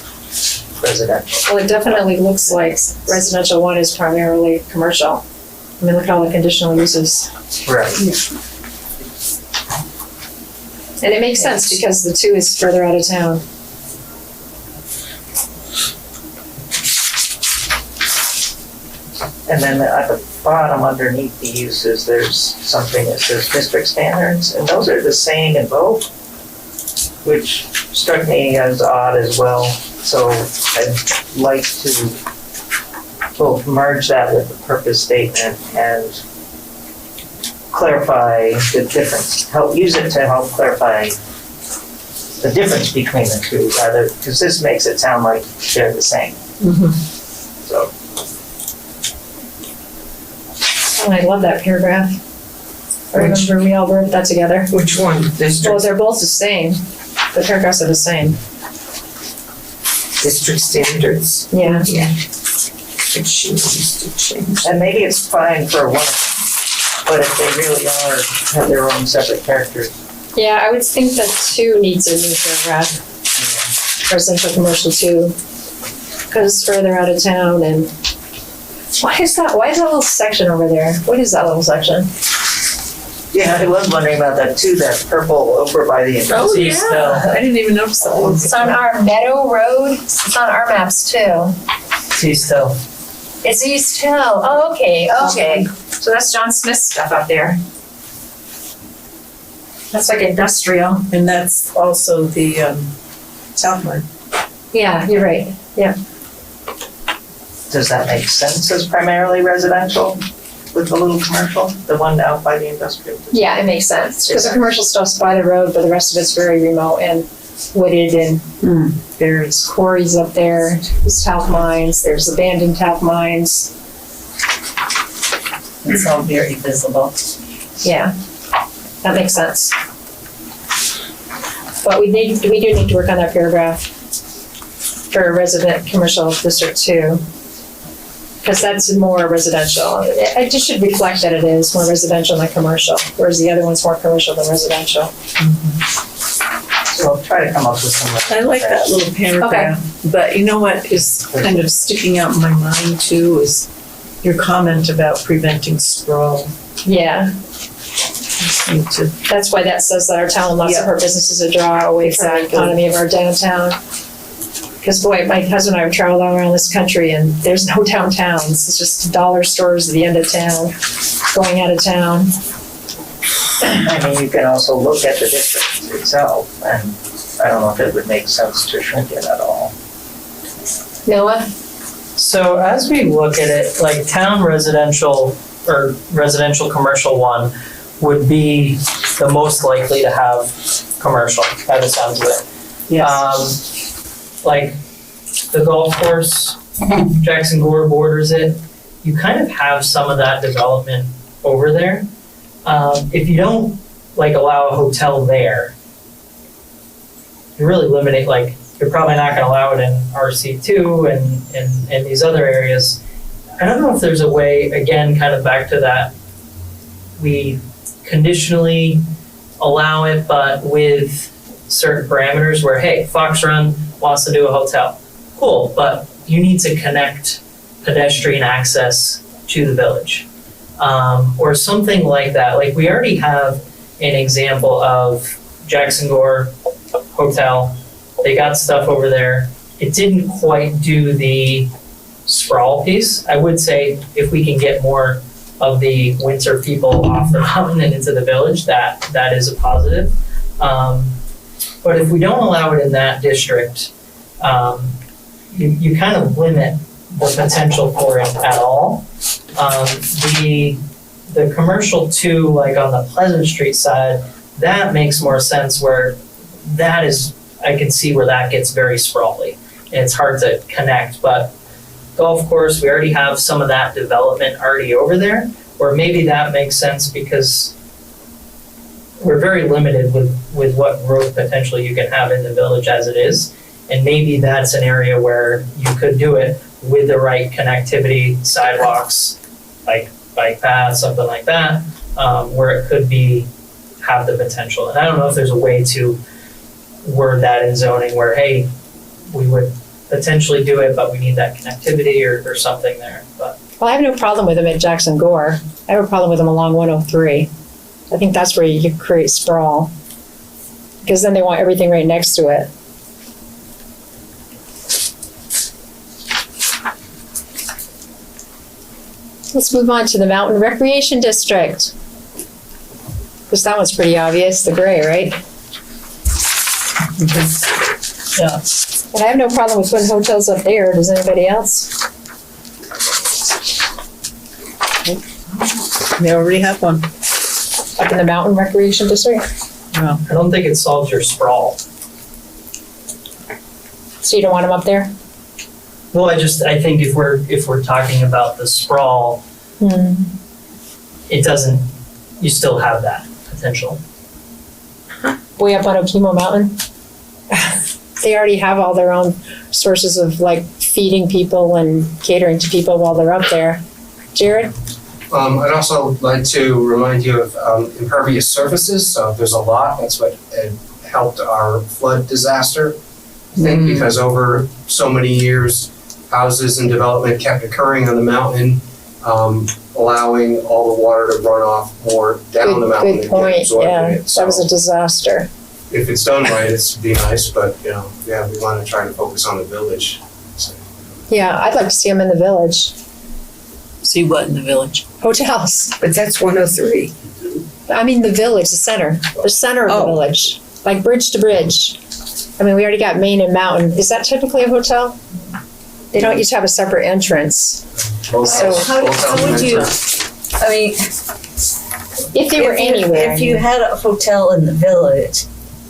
residential. Well, it definitely looks like residential one is primarily commercial. I mean, look at all the conditional uses. Right. And it makes sense because the 2 is further out of town. And then at the bottom underneath the uses, there's something that says district standards, and those are the same in both, which struck me as odd as well. So I'd like to both merge that with the purpose statement and clarify the difference, use it to help clarify the difference between the two, rather, because this makes it sound like they're the same. So. Oh, I love that paragraph. I remember we all wrote that together. Which one? Well, District, they're both the same. The paragraphs are the same. district standards, Yeah. which she wants to change. And maybe it's fine for one, but if they really have their own separate characters. Yeah, I would think that 2 needs a new paragraph. Residential commercial 2. Because it's further out of town and why is that little section over there? What is that little section? Yeah, I was wondering about that too, that purple over by the Oh, entrance. yeah, I didn't even notice that. It's on our Meadow Road. It's on our maps too. See still. It's East Hill. Oh, okay. So that's John Smith's stuff up there. That's like industrial. And that's also the, Southland. Yeah, you're right. Does that make sense as primarily residential with the little commercial, the one out by the industrial? Yeah, it makes sense. Because the commercial stuff's by the road, but the rest of it's very remote and wooded and there's quarries up there. There's talc mines. There's abandoned talc mines. It's all very visible. Yeah, that makes sense. But we do need to work on that paragraph for resident commercial district 2. Because that's more residential. It just should reflect that it is more residential than commercial, whereas the other one's more commercial than residential. So I'll try to come up with some. I like that little paragraph, but you know what is kind of sticking out in my mind too is your comment about preventing sprawl. Yeah, Need to- that's why that says that our town and lots of our businesses are draw away from the Exactly. economy of our downtown. Because boy, my husband and I have traveled all around this country and there's no downtowns. It's just dollar stores at the end of town, going out of town. I mean, you can also look at the district itself, and I don't know if it would make sense to shrink it at all. Noah? So as we look at it, like town residential or residential commercial 1 would be the most likely to have commercial, by the sounds of it. Like the golf course, Jackson Gore borders it, you kind of have some of that development over there. If you don't like allow a hotel there, you're really limiting, like you're probably not gonna allow it in RC2 and these other areas. I don't know if there's a way, again, kind of back to that, we conditionally allow it, but with certain parameters where, hey, Fox Run wants to do a hotel. Cool, but you need to connect pedestrian access to the village. Or something like that. Like we already have an example of Jackson Gore Hotel. They got stuff over there. It didn't quite do the sprawl piece. I would say if we can get more of the winter people off the mountain and into the village, that is a positive. But if we don't allow it in that district, you kind of limit the potential for it at all. The commercial 2, like on the Pleasant Street side, that makes more sense where that is, I can see where that gets very sprawly and it's hard to connect, but golf course, we already have some of that development already over there, or maybe that makes sense because we're very limited with what growth potential you can have in the village as it is. And maybe that's an area where you could do it with the right connectivity, sidewalks, like bike paths, something like that, where it could have the potential. And I don't know if there's a way to word that in zoning where, hey, we would potentially do it, but we need that connectivity or something there. But Well, I have no problem with them at Jackson Gore. I have a problem with them along 103. I think that's where you could create sprawl. Because then they want everything right next to it. Let's move on to the Mountain Recreation District. Because that one's pretty obvious, the gray, right? Yeah. And I have no problem with putting hotels up there. Does anybody else? They already have one. Up in the Mountain Recreation District? I don't think it solves your sprawl. So you don't want them up there? Well, I think if we're talking about the sprawl, it doesn't, you still have that potential. Way up on Okemo Mountain? They already have all their own sources of like feeding people and catering to people while they're up there. Jared? I'd also like to remind you of impervious surfaces. So there's a lot. That's what helped our flood disaster. I think because over so many years, houses and development kept occurring on the mountain, allowing all the water to run off more down the mountain Good and point, get absorbed yeah. in it. That was a So disaster. if it's done right, it's be nice, but we want to try to focus on the village. So, Yeah, I'd like to see them in the village. See what in the village? Hotels. But that's 103. I mean, the village, the center of the village, like bridge to bridge. I mean, we already got Main and Mountain. Is that typically a hotel? They don't each have a separate entrance. So how would you, I mean, if they were anywhere. if you had a hotel in the village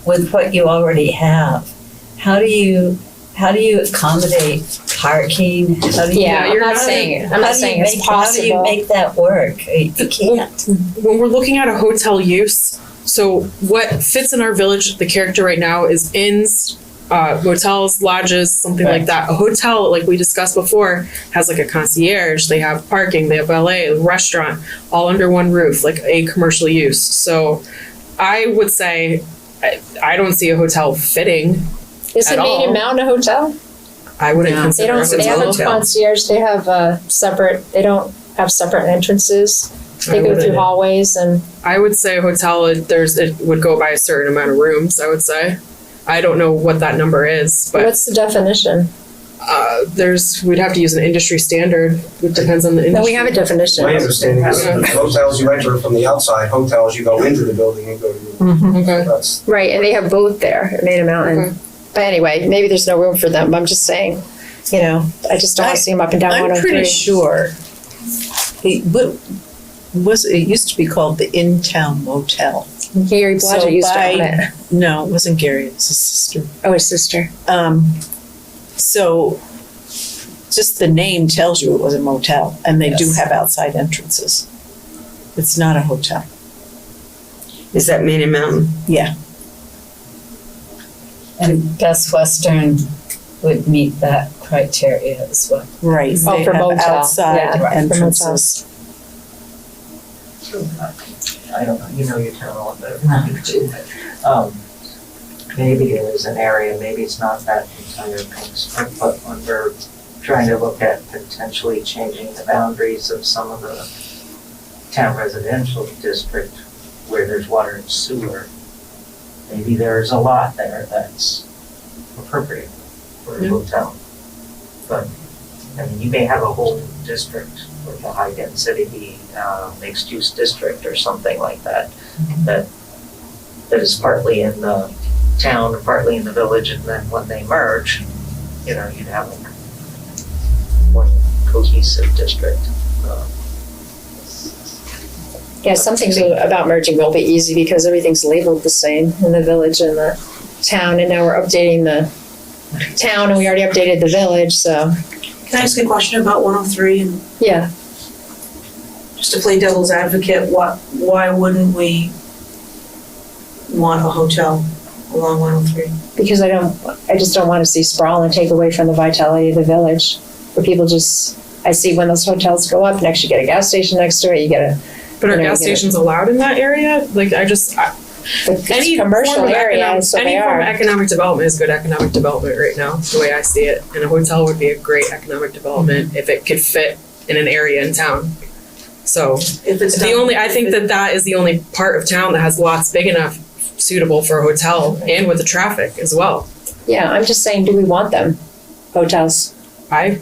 with what you already have, how do you accommodate parking? How do you? Yeah, I'm not saying it's How do you possible. make that work? You can't. When we're looking at a hotel use, so what fits in our village, the character right now is inns, motels, lodges, something like that. A hotel, like we discussed before, has like a concierge, they have parking, they have valet, a restaurant, all under one roof, like a commercial use. So I would say, I don't see a hotel fitting. Is at it Main all. and Mountain a hotel? I wouldn't No. They consider don't, it they a have a hotel. concierge, they have they don't have separate entrances. They I go wouldn't. through hallways and, I would say a hotel, it would go by a certain amount of rooms, I would say. I don't know what that number is, but what's the definition? we'd have to use an industry standard. It depends on the industry. No, we have a definition. my understanding is Yeah. hotels you enter from the outside, hotels you go into the building and go to the Okay. that's Right, and they have both there at Main and Mountain. Okay. But anyway, maybe there's no room for them. I'm just saying, I just don't want to see them up and down I'm 103. pretty sure. It used to be called the In-Town Motel. Gary So Blodgett used to own by- it. No, it wasn't Gary, it was his sister. Oh, his sister. So just the name tells you it was a motel, and they do Yes. have outside entrances. It's not a hotel. Is that Main and Mountain? Yeah. And Best Western would meet that criteria as well. Right. Oh, They for have motel. outside Yeah, for entrances. I don't know, you know your town a lot better than I do, but, maybe there's an area, maybe it's not that entire piece, but when we're trying to look at potentially changing the boundaries of some of the town residential district where there's water and sewer, maybe there's a lot there that's appropriate for a Yeah. hotel. But, I mean, you may have a whole district, like a high density, mixed use district or something like that, that is partly in the town and partly in the village, and then when they merge, you'd have like one cohesive district. Yeah, some things about merging will be easy because everything's labeled the same in the village and the town, and now we're updating the town, and we already updated the village, so, Can I ask a question about 103 and yeah. just to play devil's advocate, why wouldn't we want a hotel along 103? Because I just don't want to see sprawl and take away from the vitality of the village. Where people I see when those hotels go up, next you get a gas station next to it, you get But are You know, gas get it. stations allowed in that area? Like, any commercial form of area, so any they form of are. economic development is good economic development right now, the way I see it. And a hotel would be a great economic development if it could fit in an area in town. So If it's I think that is the only part of town that has lots big enough suitable for a hotel and with the traffic as well. Yeah, I'm just saying, do we want them? Hotels. I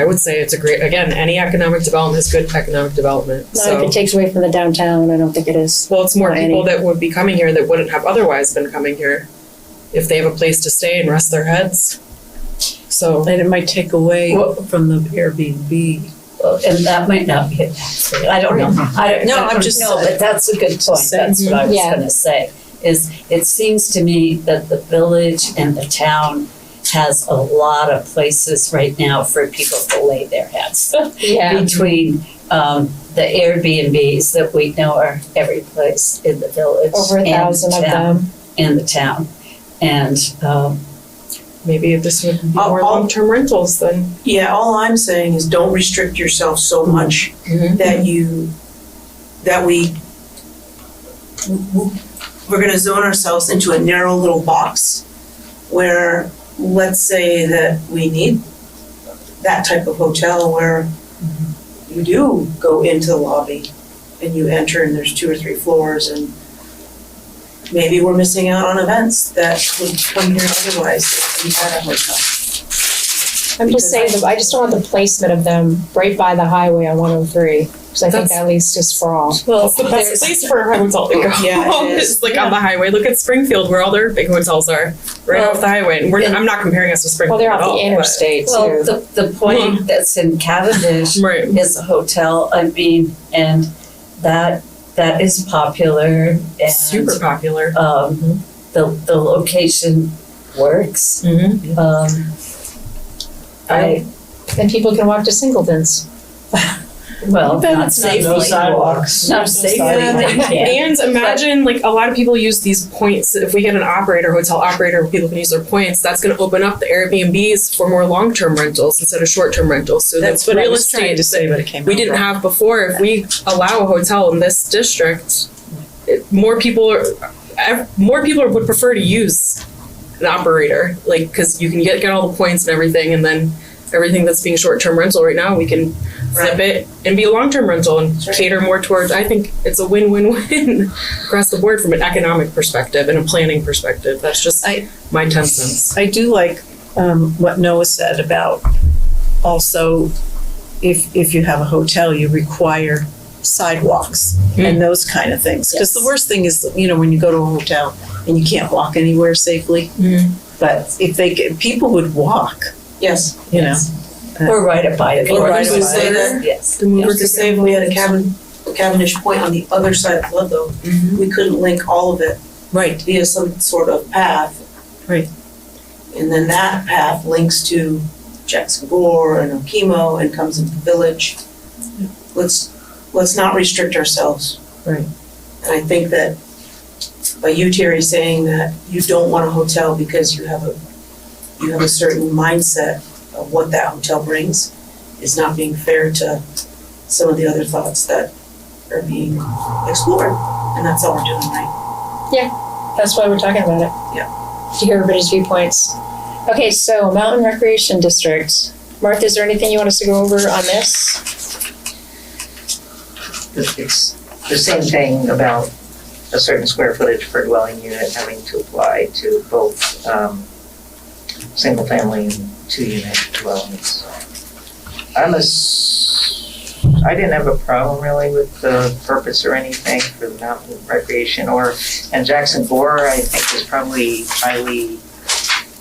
would say it's a great, again, any economic development is good economic development. Not if it takes away from the downtown, I don't think it is. Well, it's more Not people any. that would be coming here that wouldn't have otherwise been coming here if they have a place to stay and rest their heads. So, And it might take away Well- from the Airbnb. Well, and that might not be a tax rate. I don't know. No, I'm just No, but that's a good point. That's what I was Yeah. gonna say. Is it seems to me that the village and the town has a lot of places right now for people to lay their heads. Yeah. Between the Airbnbs that we know are every place in the village. Over 1,000 of them. In the town. And maybe if this would be I'll- more I'll- long-term rentals then. Yeah, all I'm saying is don't restrict yourself so much that we're gonna zone ourselves into a narrow little box where, let's say that we need that type of hotel where you do go into the lobby and you enter and there's 2 or 3 floors, and maybe we're missing out on events that would come here otherwise if we had a hotel. I'm just saying, I just don't want the placement of them right by the highway on 103, because I think That's- that leads to sprawl. well, It's the best place for a hotel to go. Yeah, it is. It's like on the highway. Look at Springfield where all their big hotels are, right Well, off the highway. And I'm not comparing us to Well, Springfield they're at off all. the interstate well, too. the point that's in Cavendish But, right. is a hotel, I mean, and that is popular and Super popular. the location works. Mm-hmm. Then people can walk to Singleton's. Well, Then not it's not safely. no sidewalks. Not safely. they can't. And imagine, like, a lot of people use these points. If we get an hotel operator, where people can use their points, that's going to open up the Airbnbs for more long-term rentals instead of short-term rentals. So That's the what I real was trying estate to say, that but it came out we didn't wrong. have before, if we allow a hotel in this district, more people would prefer to use an operator, like, because you can get all the points and everything, and then everything that's being short-term rental right now, we can flip it and be a long-term rental and cater more towards, I think it's a win-win-win across the board from an economic perspective and a planning perspective. That's just my 10 cents. I do like what Noah said about also if you have a hotel, you require sidewalks and those kind of things. Because the worst thing is, when you go to a hotel and you can't walk anywhere safely. But if people would walk, Yes. We're right by it. Or Right I would by say it. that- Yes. Who's to say if we had a Cavendish Point on the other side of Ludlow, we couldn't link all of it right, via some sort of path. Right. And then that path links to Jackson Gore and Okemo and comes into the village. Let's not restrict ourselves. Right. And I think that by you, Terry, saying that you don't want a hotel because you have a certain mindset of what that hotel brings is not being fair to some of the other thoughts that are being explored. And that's all we're doing, right? That's why we're talking about it. Yeah. To hear everybody's viewpoints. Okay, so Mountain Recreation District. Martha, is there anything you want us to go over on this? It's the same thing about a certain square footage per dwelling unit having to apply to both single family and 2-unit dwellings. I didn't have a problem really with the purpose or anything for the mountain recreation and Jackson Gore, I think is probably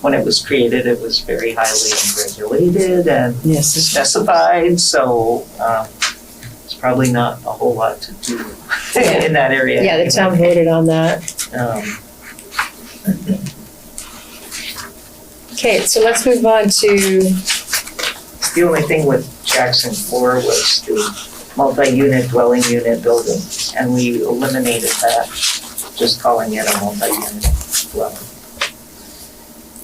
when it was created, it was very highly regulated and yes, specified, so it's probably not a whole lot to do in that area. Yeah, the town voted on that. Okay, so let's move on to, The only thing with Jackson 4 was the multi-unit dwelling unit building, and we eliminated that, just calling it a multi-unit dwelling.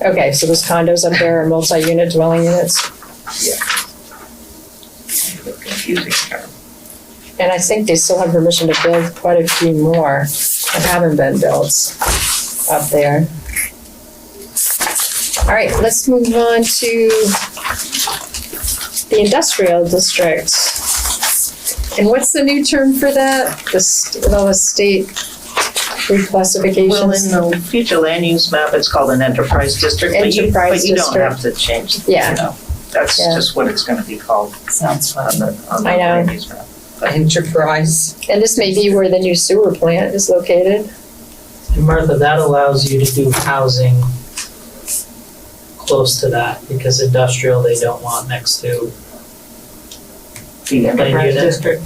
okay, so those condos up there are multi-unit dwelling units. A confusing term. And I think they still have permission to build quite a few more that haven't been built up there. All right, let's move on to the industrial district. And what's the new term for that? With all the state reclassifications? Well, in the future land use map, it's called an enterprise district, but you Enterprise don't district. have to change, Yeah. you know. That's Yeah. just what it's gonna be called Sounds fun. on the I know. land use map. Enterprise. And this may be where the new sewer plant is located. And Martha, that allows you to do housing close to that, because industrial they don't want next to. The enterprise unit. district,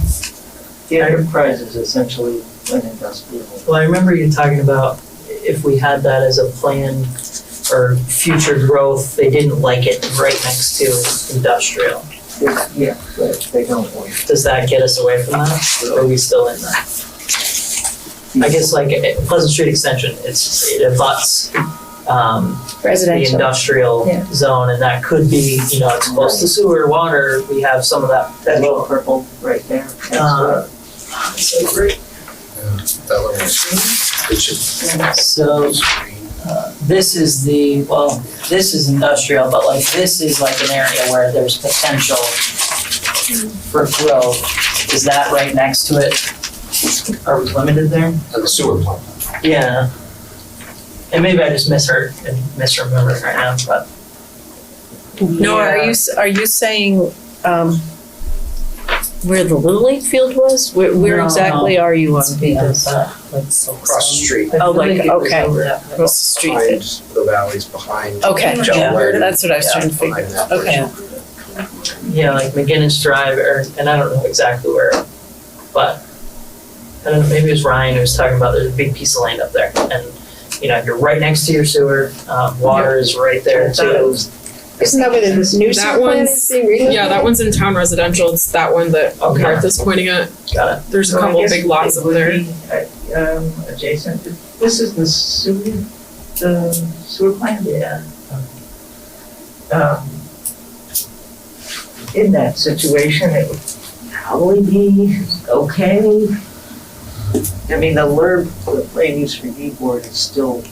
the enterprise is essentially an industrial. Well, I remember you talking about if we had that as a plan or future growth, they didn't like it right next to industrial. Yeah, but they don't want. Does that get us away from that? Or are we still in that? I guess like Pleasant Street Extension, it abuts the Residential. industrial Yeah. zone, and that could be, you know, it's close to sewer, water, we have some of that That little potential. purple right there. So great. That little screen, it should So, this is this is industrial, but like this is like an area where there's potential for growth. Is that right next to it? Are we limited there? and the sewer plant. Yeah. And maybe I just misheard and misremembered right now, but. No, are you saying, where the Little League field was? Where No, exactly are you on this? Across the street, Oh, like, okay, Yeah. across the street. behind the valleys, behind. Okay, Delaware, yeah, that's what I was Yeah, trying to figure behind out. that Okay. portion. Yeah, like McGinnis Drive, and I don't know exactly where, but I don't know, maybe it was Ryan who was talking about there's a big piece of land up there, and you know, you're right next to your sewer, water is right there too. Isn't that where this new That sewer plant one's- is being relocated? Yeah, that one's in town residential. It's that one that Okay. Martha's pointing at. Got it. There's a So I couple guess big lots it up would there. be, adjacent, this is the sewer plant? Yeah. In that situation, it would probably be okay. I mean, the land use review board is still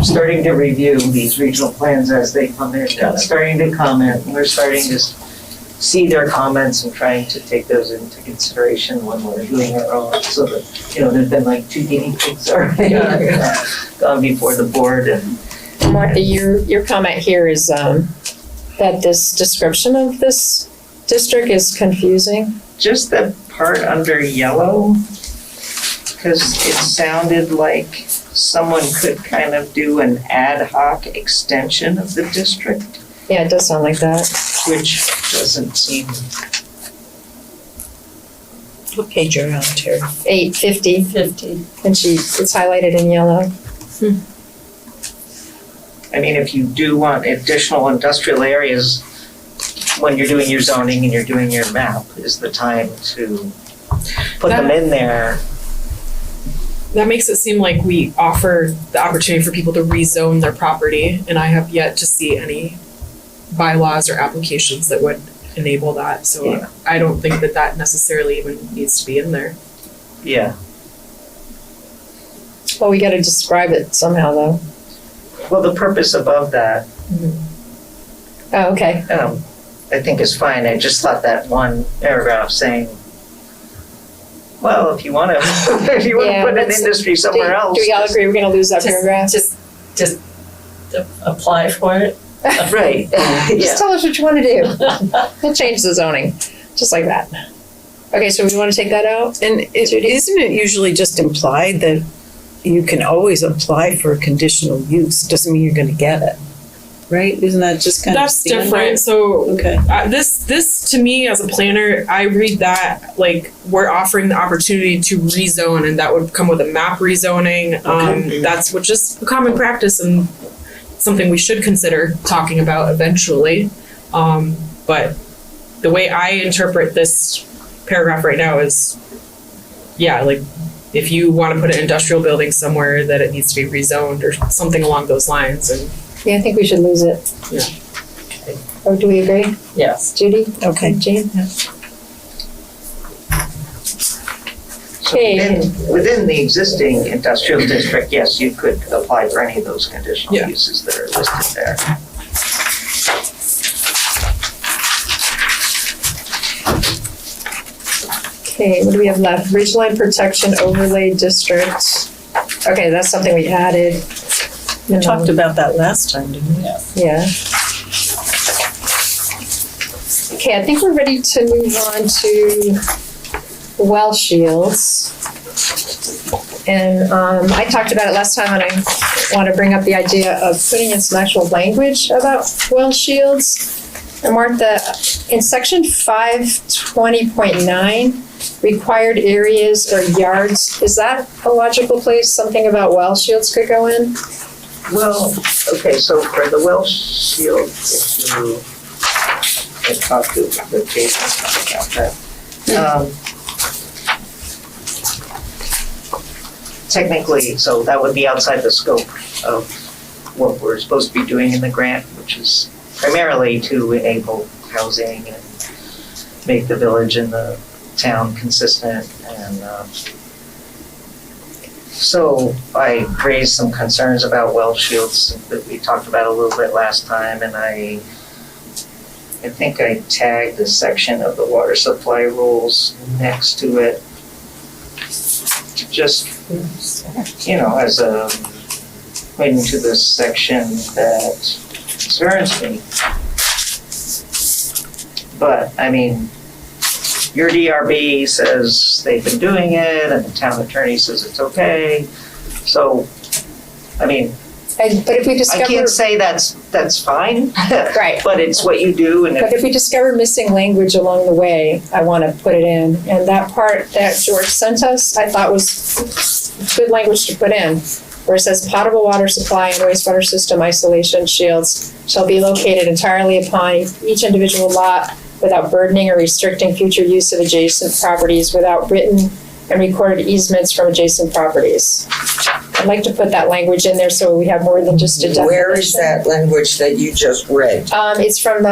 starting to review these regional plans as they come in, starting to comment, and we're starting to see their comments and trying to take those into consideration when we're doing our own, so that, you know, there's been like 2 guinea pigs already gone before the board, and Martha, your comment here is, that this description of this district is confusing. just the part under yellow, because it sounded like someone could kind of do an ad hoc extension of the district, Yeah, it does sound like that. which doesn't seem, What page are you on, Terry? 850, 50. and it's highlighted in yellow. I mean, if you do want additional industrial areas, when you're doing your zoning and you're doing your map, is the time to put them in there. That makes it seem like we offer the opportunity for people to rezone their property, and I have yet to see any bylaws or applications that would enable that. So Yeah. I don't think that necessarily even needs to be in there. Yeah. Well, we gotta describe it somehow though. Well, the purpose above that, Oh, okay. I think is fine. I just thought that one paragraph saying, well, if you wanna, if you wanna Yeah, put an let's- industry somewhere else. Do we all agree we're gonna lose that Just- paragraph? Just apply for it. Right, yeah. Just tell us what you wanna do. We'll change the zoning, just like that. Okay, so we wanna take that out? And isn't it usually just implied that you can always apply for a conditional use? Doesn't mean you're gonna get it, right? Isn't that just kind of That's standard? different. So Okay. this to me as a planner, I read that like we're offering the opportunity to rezone, and that would come with a map rezoning. That's which is a common practice and something we should consider talking about eventually. But the way I interpret this paragraph right now is, yeah, like if you want to put an industrial building somewhere, that it needs to be rezoned or something along those lines. And Yeah, I think we should lose it. Yeah. Or do we agree? Yes. Judy? Okay. Jane? So Okay. within the existing industrial district, yes, you could apply for any of those conditional Yeah. uses that are listed there. Okay, what do we have left? Ridgeline Protection Overlay District. Okay, that's something we added. We talked about that last time, didn't we? Yeah. Okay, I think we're ready to move on to well shields. And I talked about it last time, and I want to bring up the idea of putting in some actual language about well shields. And mark in section 520.9, required areas or yards, is that a logical place something about well shields could go in? Well, okay, so for the well shield, if you had talked to the Jason about that. Technically, so that would be outside the scope of what we're supposed to be doing in the grant, which is primarily to enable housing and make the village and the town consistent. And so I raised some concerns about well shields that we talked about a little bit last time, and I think I tagged a section of the water supply rules next to it. Just, as a, pointing to this section that concerns me. But, your DRB says they've been doing it, and the town attorney says it's okay. So, But if we I discover, can't say that's fine. Right. But it's what you do, and but if we discover missing language along the way, I want to put it in. And that part that George sent us, I thought was good language to put in, where it says potable water supply and wastewater system isolation shields shall be located entirely upon each individual lot without burdening or restricting future use of adjacent properties without written and recorded easements from adjacent properties. I'd like to put that language in there so we have more than just a definition. Where is that language that you just read? It's from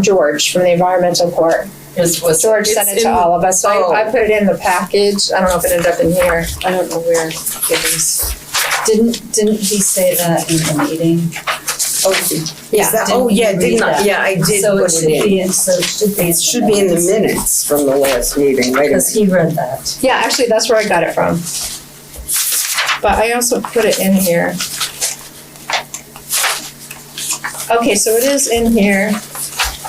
George, from the environmental court. George sent it to all of us, so I put it in the package. I don't know if it ended up in here. I don't know where it is. Didn't he say that in the meeting? Yeah. Didn't I? Yeah, I did So put it should it in. be in, so it should be in. It should be in the minutes from the last meeting, right? Because he read that. Yeah, actually, that's where I got it from. But I also put it in here. Okay, so it is in here.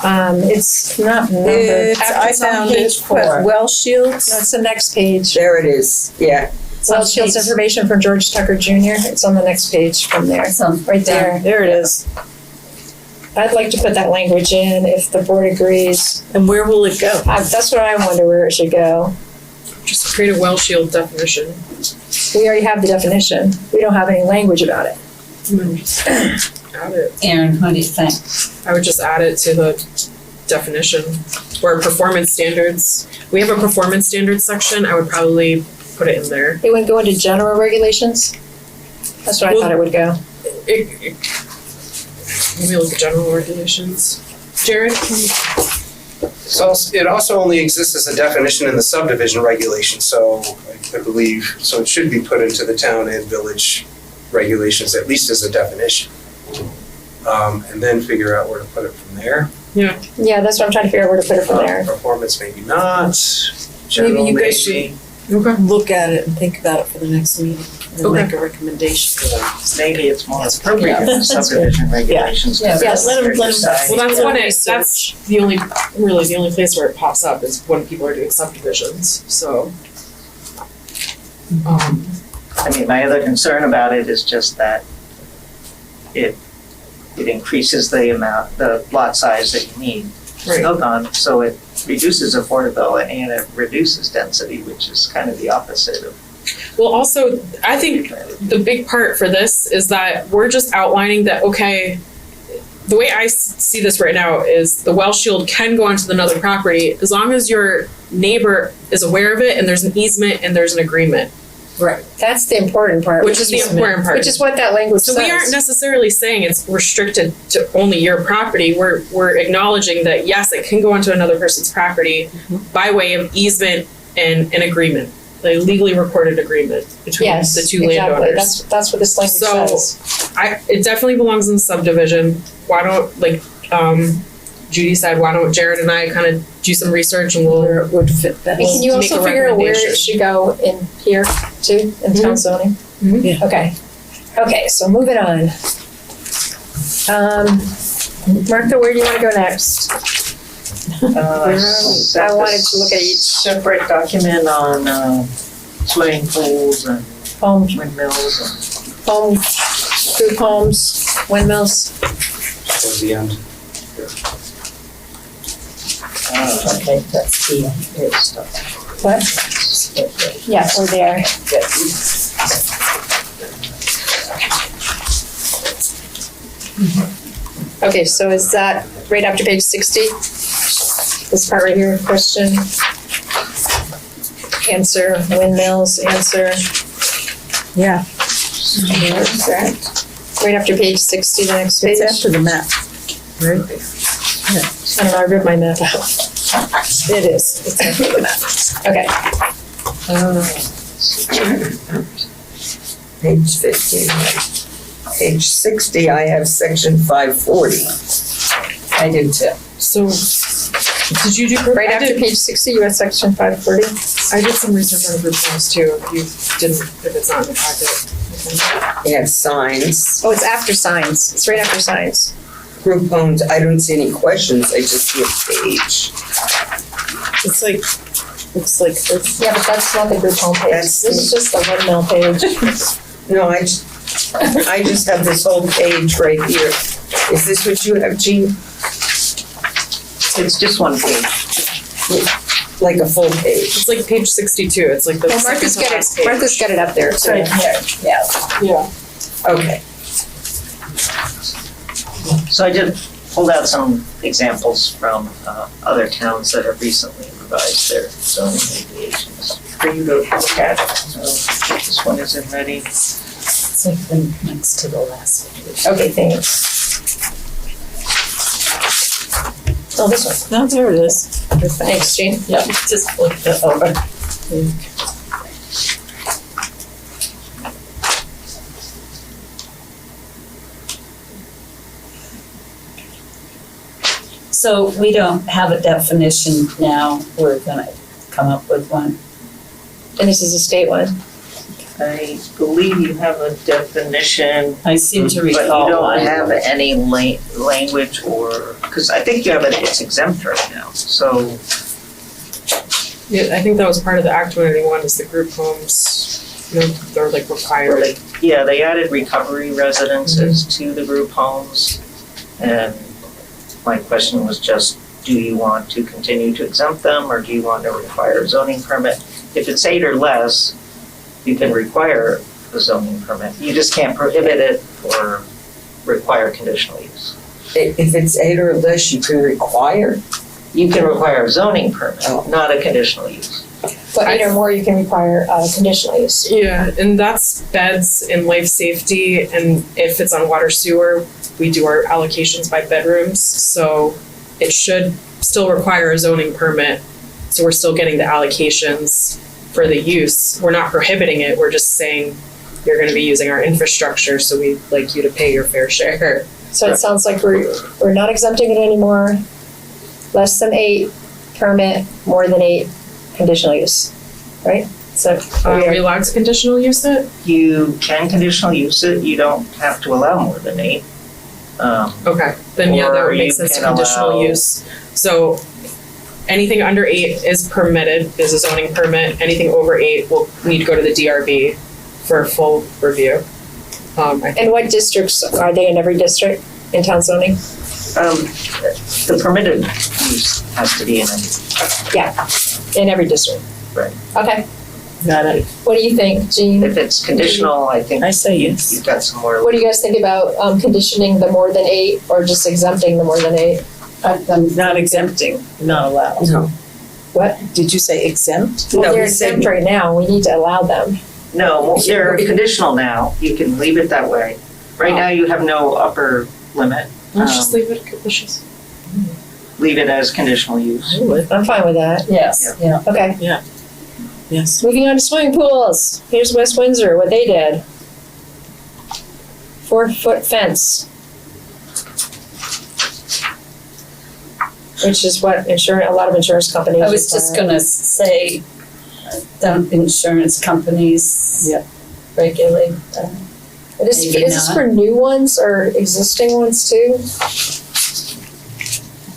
It's not numbered. I found it, page 4. well shields. That's the next page. There it is, yeah. Well, Shields information from George Tucker Jr. It's on the next page from there, right there. There it is. I'd like to put that language in if the board agrees. And where will it go? That's what I wonder where it should go. Just create a well shield definition. We already have the definition. We don't have any language about it. Add it. Aaron, what do you think? I would just add it to the definition. Or performance standards. We have a performance standards section. I would probably put it in there. It would go into general regulations? That's what I thought it would go. Let me look at general regulations. Jared? So it also only exists as a definition in the subdivision regulation, so I believe, so it should be put into the town and village regulations, at least as a definition. And then figure out where to put it from there. Yeah, that's what I'm trying to figure out where to put it from there. Performance maybe not, general Maybe you guys maybe. Okay. Look at it and think about it for the next meeting and Okay. make a recommendation. maybe it's more appropriate in the subdivision regulations. Yeah, Yeah, let them Well, that's when that's the only place where it pops up is when people are doing subdivisions, so. My other concern about it is just that it increases the lot size that you need Right. built on, so it reduces affordability and it reduces density, which is kind of the opposite of. Well, also, I think the big part for this is that we're just outlining that, okay, the way I see this right now is the well shield can go onto another property as long as your neighbor is aware of it and there's an easement and there's an agreement. Right. That's the important part. Which is the important part. Which is what that language says. So we aren't necessarily saying it's restricted to only your property. We're acknowledging that yes, it can go onto another person's property by way of easement and an agreement, a legally recorded agreement between Yes, the two exactly. landowners. That's what this language So says. it definitely belongs in the subdivision. Why don't Judy said, why don't Jared and I kind of do some research and we'll. Where it would fit And best. can you Make also a figure out where it recommendation. should go in here too, in town zoning? Mhm. Yeah. Okay, okay, so moving on. Martha, where do you wanna go next? I wanted to look at each. Separate document on, swimming pools and Home, windmills home, group homes, windmills. Towards the end. Okay, that's the, here's the. What? Yeah, we're there. Okay, so is that right after page 60? This part right here, question? Answer, windmills, answer. Yeah, Correct. Right after page 60, the next page. it's after the map, right? I don't know, I read my map out. It is, it's after the map. Okay, Page 50. Page 60, I have section 540. I do too. So, did you do? right I after did- page 60, you have section 540. I did some research on group homes too, if you didn't, if it's not in the packet. They have signs, Oh, it's after signs. It's right after signs. group homes, I don't see any questions, I just see a page. It's like, looks like this. Yeah, but that's not the group home page. That's This is just the windmill page. No, I just have this whole page right here. Is this what you have, Jean? It's just one page. Like a full page? It's like page 62, it's like the Well, second Martha's to got last it, page. Martha's got it up there too. Yeah. Yeah. Okay. So I did pulled out some examples from other towns that have recently revised their zoning regulations for you to look at. So this one isn't ready. It's like the next to the last page. Okay, thanks. Oh, this one. No, there it is. Thanks, Jean. Yep, just flip it over. So we don't have a definition now, we're gonna come up with one. And this is a state one. I believe you have a definition, I seem to but you recall don't one. have any language or, because I think you have it's exempt right now, so Yeah, I think that was part of the Act 181 is the group homes, you know, they're like required. yeah, they added recovery residences to the group homes. And my question was just, do you want to continue to exempt them or do you want to require a zoning permit? If it's 8 or less, you can require a zoning permit. You just can't prohibit it or require conditional use. If it's 8 or less, you can require? You can require a zoning permit, Oh. not a conditional use. But 8 or more, you can require conditional use. Yeah, and that's beds and life safety, and if it's on water sewer, we do our allocations by bedrooms, so it should still require a zoning permit, so we're still getting the allocations for the use. We're not prohibiting it, we're just saying you're gonna be using our infrastructure, so we'd like you to pay your fair share. So it sounds like we're not exempting it anymore. Less than 8 permit, more than 8 conditional use, right? So Are we allowed to conditional use it? You can conditional use it, you don't have to allow more than 8. Okay, then yeah, that Or would make you sense to can conditional allow- use. So anything under 8 is permitted, is a zoning permit. Anything over 8 will need to go to the DRB for a full review. I think And what districts, are they in every district in town zoning? The permitted use has to be in it. In every district? Right. Okay, Got it. what do you think, Jean? If it's conditional, I think I say yes. you've got some more. What do you guys think about conditioning the more than 8 or just exempting the more than 8? I'm not exempting, not allowed. No. What? Did you say exempt? Well, No, they're he said- exempt right now, we need to allow them. No, they're conditional now, you can leave it that way. Right now, you have no upper limit. let's just leave it conditions. Leave it as conditional use. I would, I'm fine with that. Yes, yeah. Okay, yes. moving on to swimming pools. Here's West Windsor, what they did. 4-foot fence. which is what a lot of insurance companies. I was just require. gonna say, don't insurance companies Yep. regulate that? Is Maybe this not. for new ones or existing ones too?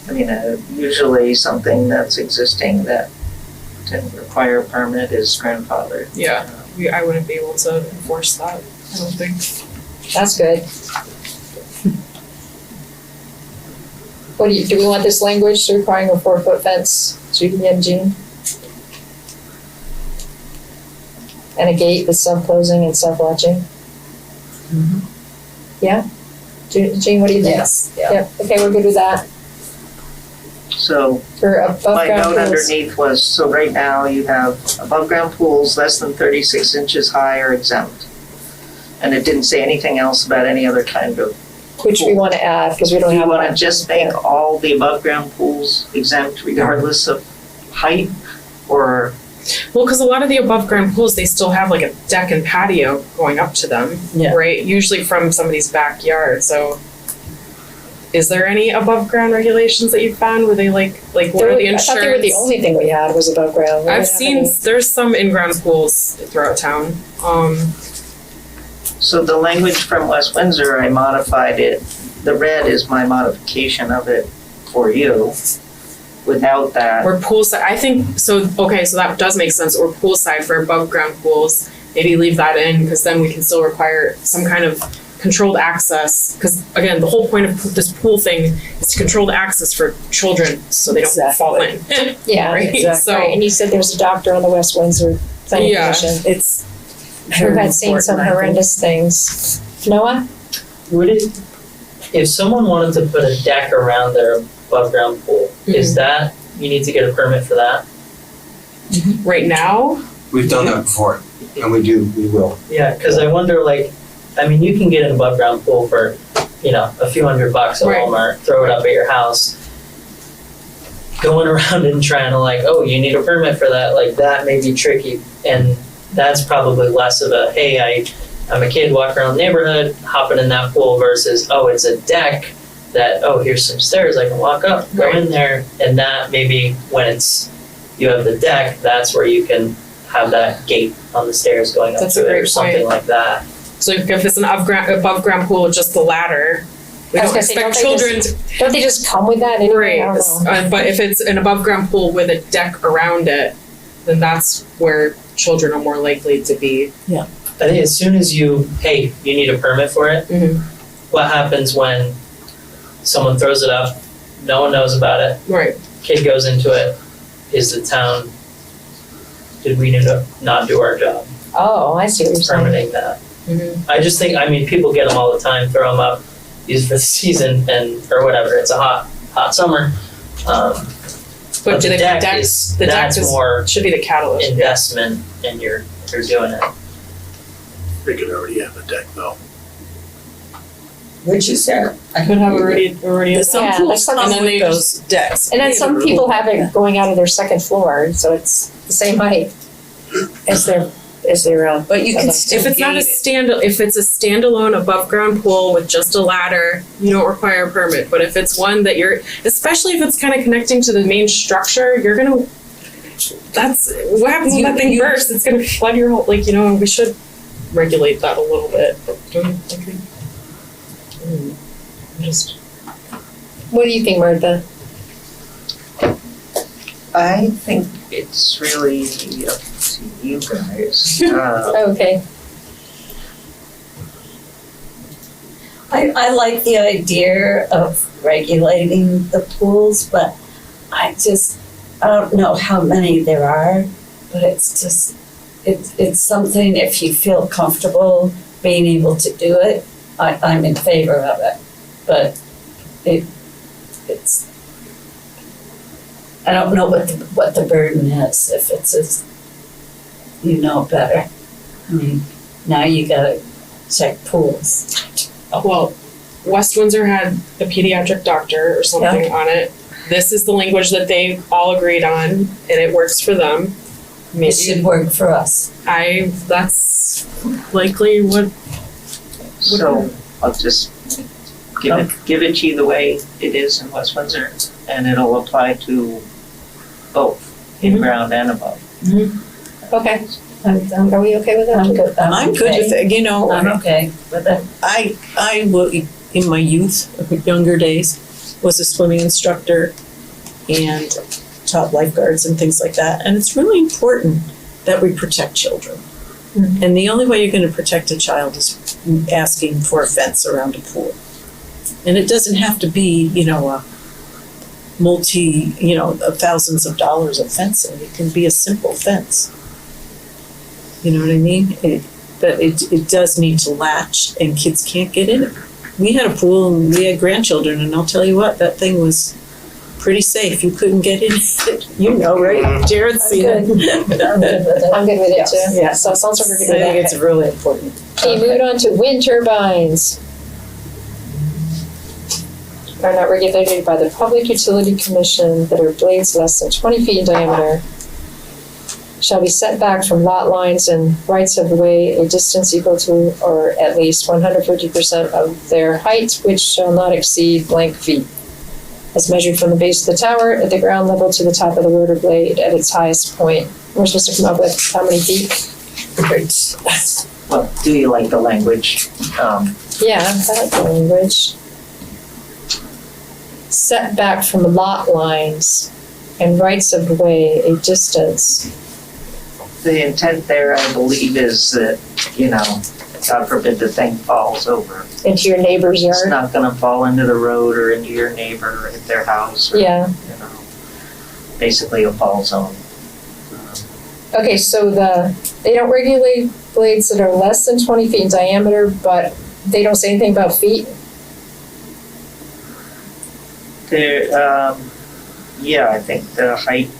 I mean, usually something that's existing that didn't require a permit is grandfathered. Yeah. I wouldn't be able to enforce that, I don't think. That's good. Do we want this language requiring a 4-foot fence, Judy and Jean? And a gate with self-closing and self-latching? Yeah? Jean, what do you think? Yes, yeah. Yep, okay, we're good with that. So For above my ground note pools. underneath was, so right now you have above ground pools less than 36 inches high are exempt. And it didn't say anything else about any other kind of, Which we want to add, because we don't do you have wanna one. just make all the above ground pools exempt regardless of height? Or, Well, because a lot of the above ground pools, they still have like a deck and patio going up to them, Yeah. right? Usually from somebody's backyard. So, is there any above ground regulations that you found? Were they like what are the I insurance? thought they were the only thing we had was above ground. We I've didn't have seen any- there's some in ground pools throughout town. so the language from West Windsor, I modified it. The red is my modification of it for you. Without that, Or poolside. I think so. Okay, so that does make sense. Or poolside for above ground pools. Maybe leave that in because then we can still require some kind of controlled access. Because again, the whole point of this pool thing is controlled access for children so they don't fall in. Yeah, Right, exactly. so- Right, and you said there was a doctor on the West Windsor Planning Yeah. Commission It's who very had seen some important, I think. horrendous things. Noah? Would it, if someone wanted to put a deck around their above ground pool, is that, you need to get a permit for that? Right now, We've done that before, and we will. Yeah, cause I wonder like, I mean, you can get an above ground pool for, a few $100 at Right. Walmart, throw it up at your house. Going around and trying to like, oh, you need a permit for that, like that may be tricky. And that's probably less of a, hey, I'm a kid walking around the neighborhood, hopping in that pool versus, oh, it's a deck that, oh, here's some stairs I can walk up, go Right. in there. And that maybe when you have the deck, that's where you can have that gate on the stairs going up That's a to it or great something point. like that. so if it's an above ground pool with just the ladder, we I was don't gonna say, expect don't they children to. Don't they just come with that anyway? I Right, don't know. but if it's an above ground pool with a deck around it, then that's where children are more likely to be. I think as soon as you need a permit for it, Mhm. what happens when someone throws it up, no one knows about it, Right. kid goes into it, is the town, did we not do our job Oh, I see what you're saying. permitting that? Mhm. I just think, people get them all the time, throw them up, use for the season or whatever, it's a hot summer. But do the they deck deck? is, The deck that's is more should be the catalyst. investment and you're doing it. They could already have a deck though. which is there? Could have already. Some Yeah, pools like some- come And then with they those decks. And then some people have it going out of their second floor, so it's the same height as their, But you can Okay. still If it's not a gate it. if it's a standalone above ground pool with just a ladder, you don't require a permit. But if it's one that especially if it's kind of connecting to the main structure, that's what happens when that thing bursts. It's gonna flood your whole, we should regulate that a little bit. Don't you think? Just. what do you think, Martha? I think it's really up to you guys. Okay. I like the idea of regulating the pools, but I don't know how many there are, but it's something, if you feel comfortable being able to do it, I'm in favor of it. But it's, I don't know what the burden is, if it's you know better. I mean, now you gotta check pools. Well, West Windsor had a pediatric doctor or something on it. This is the language that they all agreed on, and it works for them. It should work for us. That's likely what. So I'll just give it to you the way it is in West Windsor. and it'll apply to both, in-ground and above. Okay. Are we okay with that? I'm good. I'm good with it, you know. I'm okay with it. I will, in my youth, younger days, was a swimming instructor and taught lifeguards and things like that. And it's really important that we protect children. And the only way you're going to protect a child is asking for a fence around a pool. And it doesn't have to be, you know, a thousands of dollars of fencing. It can be a simple fence. You know what I mean? But it does need to latch, and kids can't get in it. We had a pool and we had grandchildren, and I'll tell you what, that thing was pretty safe. You couldn't get in it. You know, right? Jared's seen it. I'm good with it. I'm good with it too. Yeah. So it sounds like we're good I with think that. it's really important. Okay, moving on to wind turbines. Are not regulated by the Public Utility Commission that are blades less than 20 feet in diameter. Shall be set back from lot lines and rights of way a distance equal to or at least 150% of their height, which shall not exceed blank feet, as measured from the base of the tower at the ground level to the top of the rotor blade at its highest point. We're supposed to come up with how many feet? Well, do you like the language? Yeah, I like the language. Set back from lot lines and rights of way a distance. The intent there, I believe, is that, God forbid the thing falls over. Into your neighbor's It's yard? not gonna fall into the road or into your neighbor at their house or, Yeah. Basically a fall zone. Okay, so they don't regulate blades that are less than 20 feet in diameter, but they don't say anything about feet? There, I think the height,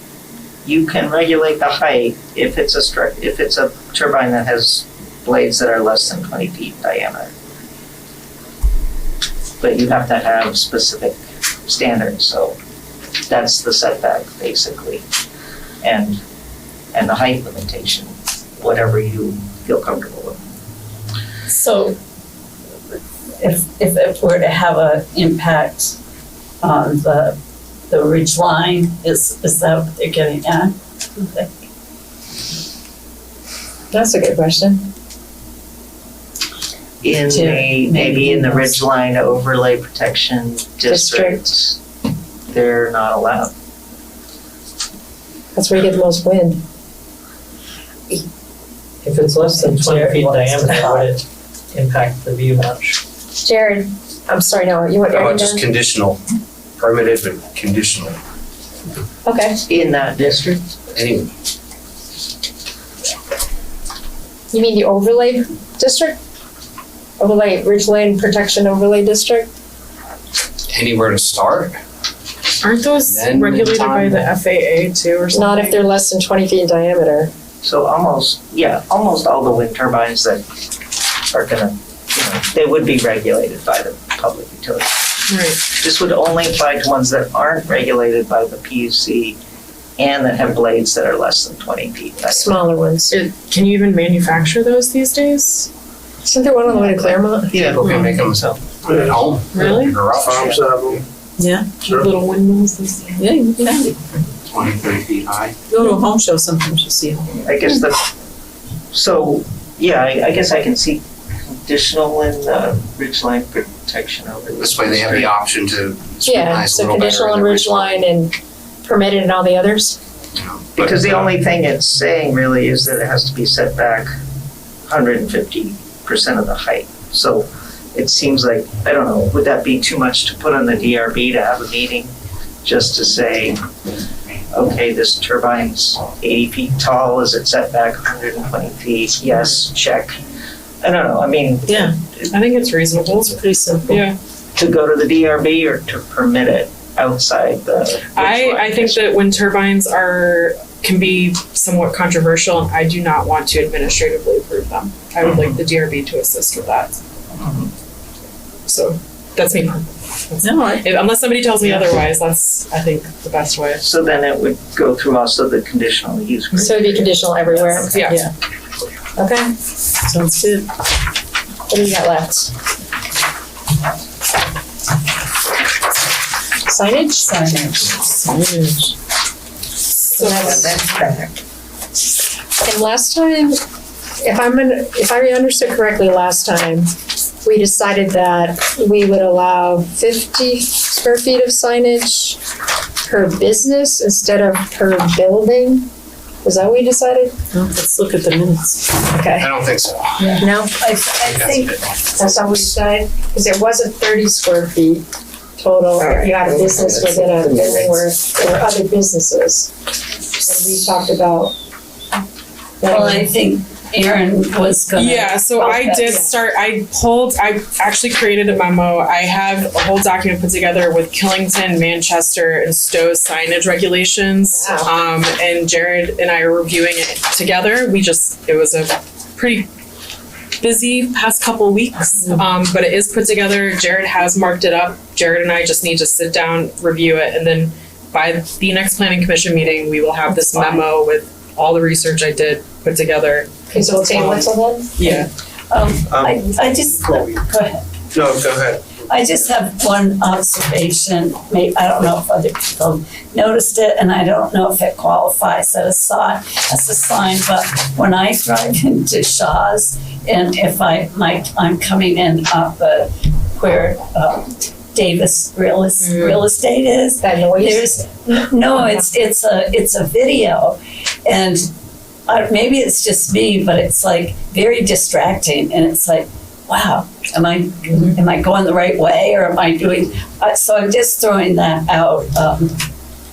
you can regulate the height if it's a turbine that has blades that are less than 20 feet in diameter. But you have to have specific standards, so that's the setback basically. And the height limitation, whatever you feel comfortable with. So if it were to have an impact on the ridge line, is that what they're getting at? That's a good question. Maybe in the ridgeline overlay protection district, they're not allowed. That's where you get the most wind. If it's less than 20 feet in diameter, would it impact the view much? Jared, I'm sorry, no, you want How Aaron about just done? conditional, permitted but conditional, Okay, In that district? anyway. you mean the overlay district? Overlay, ridgeline protection overlay district? Anywhere to start? Aren't those Then regulated by time. the FAA too or something? Not if they're less than 20 feet in diameter. So almost all the wind turbines that are gonna, they would be regulated by the public utility. Right. This would only apply to ones that aren't regulated by the PUC and that have blades that are less than 20 feet. Smaller ones. Can you even manufacture those these days? Isn't there one on the way to Claremont? People can make them at home. Really? In a garage. Farms have them. Yeah, Sure. Little windmills and stuff. yeah, you can. 20, 30 feet high. Go to a home show, sometimes you'll see them. I guess I guess I can see conditional in the ridgeline protection over. This way they have the option to Yeah, scrutinize a so little better. conditional on ridgeline and permitted in all the others? Because the only thing it's saying really is that it has to be set back 150% of the height. So it seems like, I don't know, would that be too much to put on the DRB to have a meeting just to say, okay, this turbine's 80 feet tall, is it set back 120 feet? Yes, check. I don't know, I mean, Yeah, I think it's reasonable. it's pretty simple. Yeah. to go to the DRB or to permit it outside the. I think that wind turbines can be somewhat controversial, and I do not want to administratively approve them. I would like the DRB to assist with that. So that's me. No, Unless somebody tells me otherwise, that's, I think, the best way. So then it would go through also the conditional use. So it'd be conditional everywhere? Yeah. Yeah. Okay, sounds good. what do you got left? signage? Signage. So that's, That's better. and last time, if I understood correctly last time, we decided that we would allow 50 square feet of signage per business instead of per building. Was that what we decided? Let's look at the minutes. Okay. I don't think so. No, I think that's not what we decided, because it wasn't 30 square feet total. If you had a business within a building where there were other businesses. And we talked about. Well, I think Erin was gonna. Yeah, so I did start, I actually created a memo. I have a whole document put together with Killington, Manchester, and Stowe's signage regulations. And Jared and I are reviewing it together. It was a pretty busy past couple weeks, but it is put together. Jared has marked it up. Jared and I just need to sit down, review it, and then by the next planning commission meeting, we will have this memo with all the research I did put together. Okay, so we'll table it till then? Yeah. I just, go ahead. No, go ahead. I just have one observation, maybe, I don't know if other people noticed it, and I don't know if it qualifies as a sign, but when I drive into Shaw's, and if I'm coming in off where Davis Real Estate is, That noise? it's a video, and maybe it's just me, but it's like very distracting, and it's like, wow, am I going the right way, or am I doing? So I'm just throwing that out,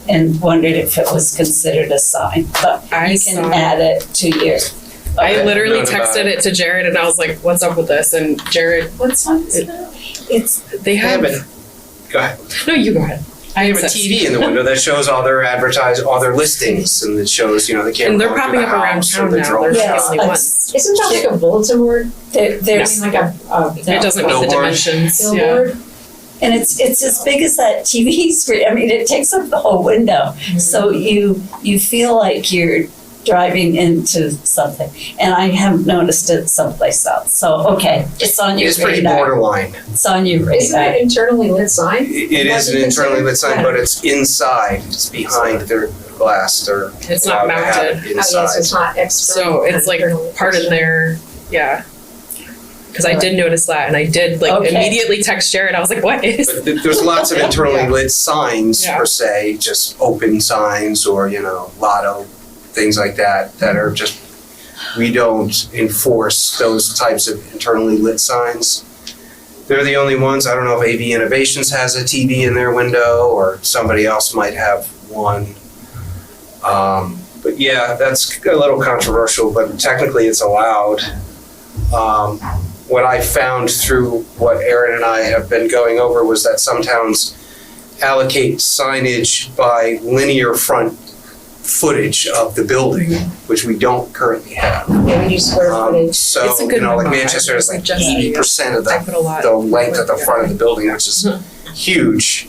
and wondered if it was considered a sign. But you can add it to your. I literally Known about texted it to Jared and I was like, "What's up with this?" And Jared, What sign is that? It's they have. Go ahead. No, you go ahead. I have a TV in the window that shows all their listings, and it shows, the camera. And they're going popping through up the around house, or town the now. drone They're Yes, the only I've- ones. Isn't that like a bulletin board? there's Like a It doesn't know the Billboard. dimensions. Yeah. billboard? and it's as big as that TV screen. I mean, it takes up the whole window. So you feel like you're driving into something. And I haven't noticed it someplace else. So, okay, it's on your It's pretty radar. borderline. It's on your Isn't radar. it internally lit sign? It is an internally lit sign, but it's inside, it's behind their glass, or. It's not mounted. Oh, yes, Inside. it's not external. So it's like part of their, yeah. Because I did notice that, and I did Okay. immediately text Jared. I was like, "What is?" But there's lots of internally lit signs Yeah. per se, just open signs or, lotto, things like that are just, we don't enforce those types of internally lit signs. They're the only ones. I don't know if AV Innovations has a TV in their window or somebody else might have one. But yeah, that's a little controversial, but technically it's allowed. What I found through what Erin and I have been going over was that some towns allocate signage by linear front footage of the building, which we don't currently have. Yeah, we do square footage. So, It's a good like memo. Manchester is I like just- 80% of I put a lot. the length of the front of the building, which is huge.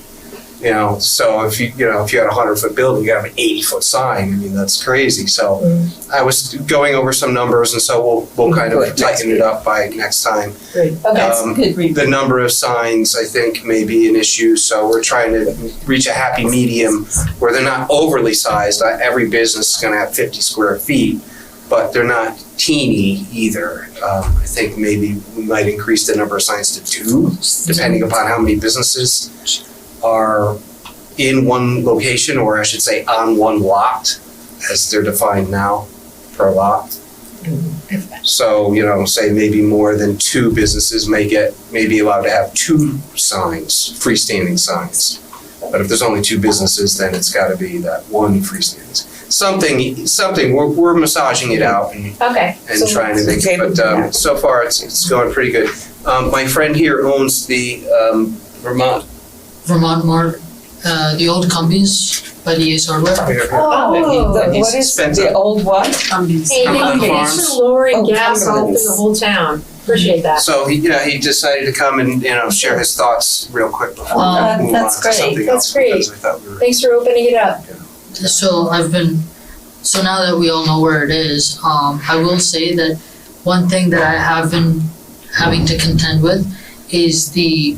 So if you had a 100-foot building, you have an 80-foot sign. I mean, that's crazy. So Mm. I was going over some numbers, and so we'll kind of tighten it up by next time. Okay. That's a good The number of signs, I think, may be an issue, so we're trying to reach a happy medium where they're not overly sized. Not every business is gonna have 50 square feet, but they're not teeny either. I think maybe we might increase the number of signs to 2, depending upon how many businesses are in one location, or I should say on one lot, as they're defined now, per lot. So, say maybe more than 2 businesses may be allowed to have 2 signs, freestanding signs. But if there's only 2 businesses, then it's gotta be that 1 freestanding. Something, we're massaging it out Okay. and So trying to make it, but so far it's going pretty good. My friend here owns the Vermont Mart, the old Companies by the Ace Hardware. What is the old what? Hey, Cumberland thanks Farms. for lowering Oh, gas all through the whole town. Appreciate that. So he decided to come and, share his thoughts real quick before we Oh, move that's on to great. something That's else. great. Because I thought we were. Thanks for opening it up. So now that we all know where it is, I will say that one thing that I have been having to contend with is the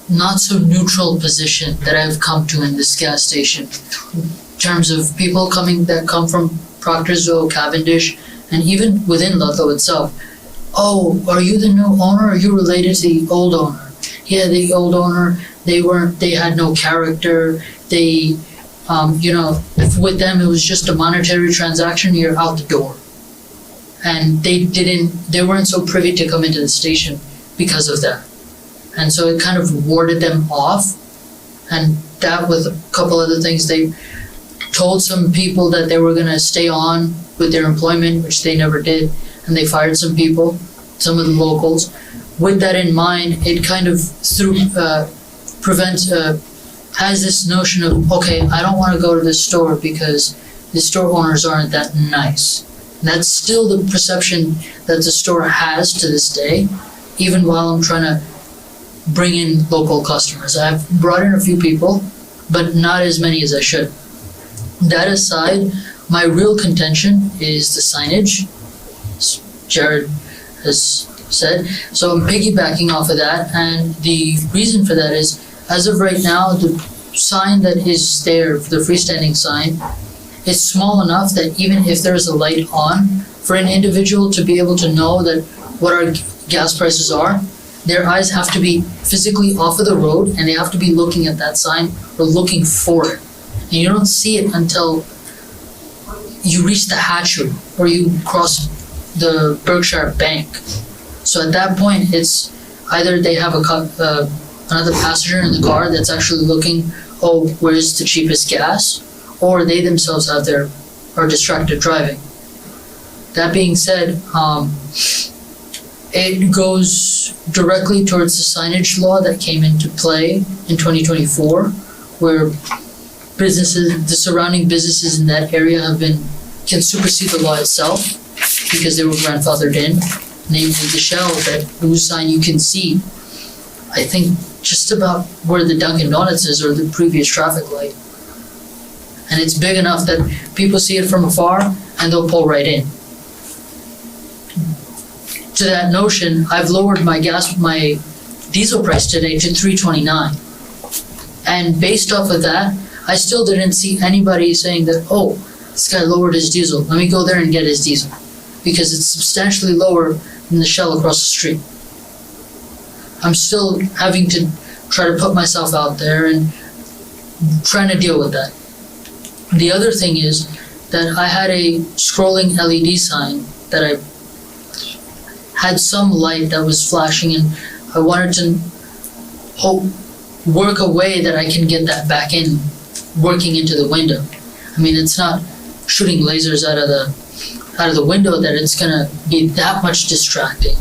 not so neutral position that I've come to in this gas station. In terms of people that come from Proctorsville, Cavendish, and even within Ludlow itself. Oh, are you the new owner? Are you related to the old owner? Yeah, the old owner, they had no character. They, if with them it was just a monetary transaction, you're out the door. And they weren't so privy to come into the station because of that. And so it kind of warded them off. And that with a couple other things, they told some people that they were gonna stay on with their employment, which they never did. And they fired some people, some of the locals. With that in mind, it kind of has this notion of, okay, I don't wanna go to this store because the store owners aren't that nice. And that's still the perception that the store has to this day, even while I'm trying to bring in local customers. I've brought in a few people, but not as many as I should. That aside, my real contention is the signage, as Jared has said. So I'm piggybacking off of that, and the reason for that is, as of right now, the sign that is there, the freestanding sign, is small enough that even if there's a light on, for an individual to be able to know that what our gas prices are, their eyes have to be physically off of the road and they have to be looking at that sign or looking for it. And you don't see it until you reach the hatchery or you cross the Berkshire Bank. So at that point, it's either they have another passenger in the car that's actually looking, oh, where's the cheapest gas? Or they themselves are distracted driving. That being said, it goes directly towards the signage law that came into play in 2024, where the surrounding businesses in that area can supersede the law itself because they were grandfathered in, namely the Shell, whose sign you can see, I think, just about where the Dunkin' Donuts is or the previous traffic light. And it's big enough that people see it from afar and they'll pull right in. To that notion, I've lowered my diesel price today to $3.29. And based off of that, I still didn't see anybody saying that, oh, this guy lowered his diesel. Let me go there and get his diesel. Because it's substantially lower than the Shell across the street. I'm still having to try to put myself out there and trying to deal with that. The other thing is that I had a scrolling LED sign that I had some light that was flashing, and I wanted to work a way that I can get that back in, working into the window. I mean, it's not shooting lasers out of the window that it's gonna be that much distracting.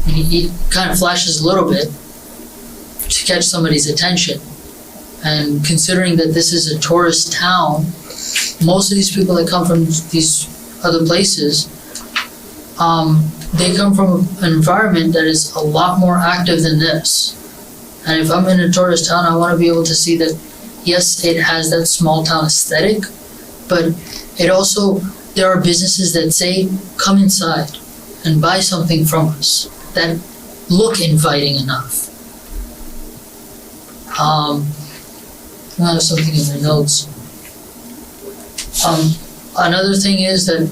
I mean, it kind of flashes a little bit to catch somebody's attention. And considering that this is a tourist town, most of these people that come from these other places, they come from an environment that is a lot more active than this. And if I'm in a tourist town, I want to be able to see that, yes, it has that small town aesthetic, but it also, there are businesses that say, come inside and buy something from us, that look inviting enough. I have something in my notes. Another thing is that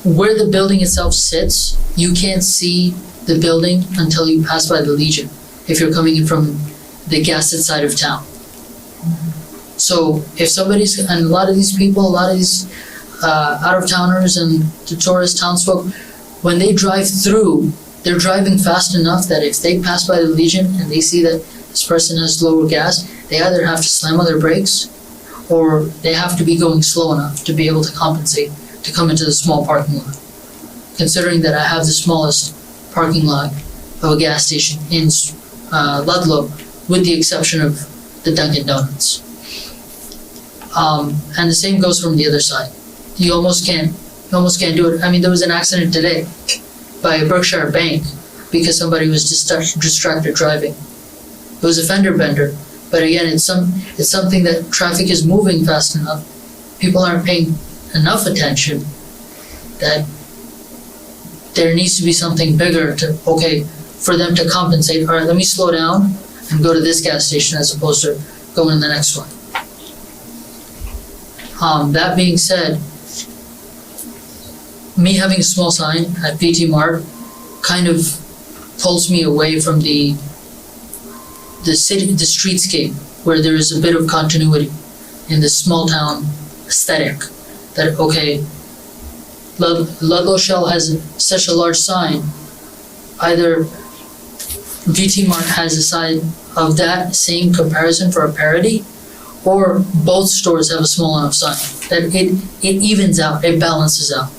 where the building itself sits, you can't see the building until you pass by the Legion, if you're coming in from the Gaston side of town. So if and a lot of these people, a lot of these out-of-towners and the tourist townsfolk, when they drive through, they're driving fast enough that if they pass by the Legion and they see that this person has lower gas, they either have to slam on their brakes or they have to be going slow enough to be able to compensate to come into the small parking lot. Considering that I have the smallest parking lot of a gas station in Ludlow, with the exception of the Dunkin' Donuts. And the same goes from the other side. You almost can't do it. I mean, there was an accident today by a Berkshire Bank because somebody was distracted driving. It was a fender bender, but again, it's something that traffic is moving fast enough. People aren't paying enough attention that there needs to be something bigger for them to compensate. All right, let me slow down and go to this gas station as opposed to going to the next one. That being said, me having a small sign at VT Mart kind of pulls me away from the streetscape where there is a bit of continuity in the small town aesthetic. That, okay, Ludlow Shell has such a large sign, either VT Mart has a sign of that same comparison for a parity, or both stores have a small enough sign that it evens out, it balances out.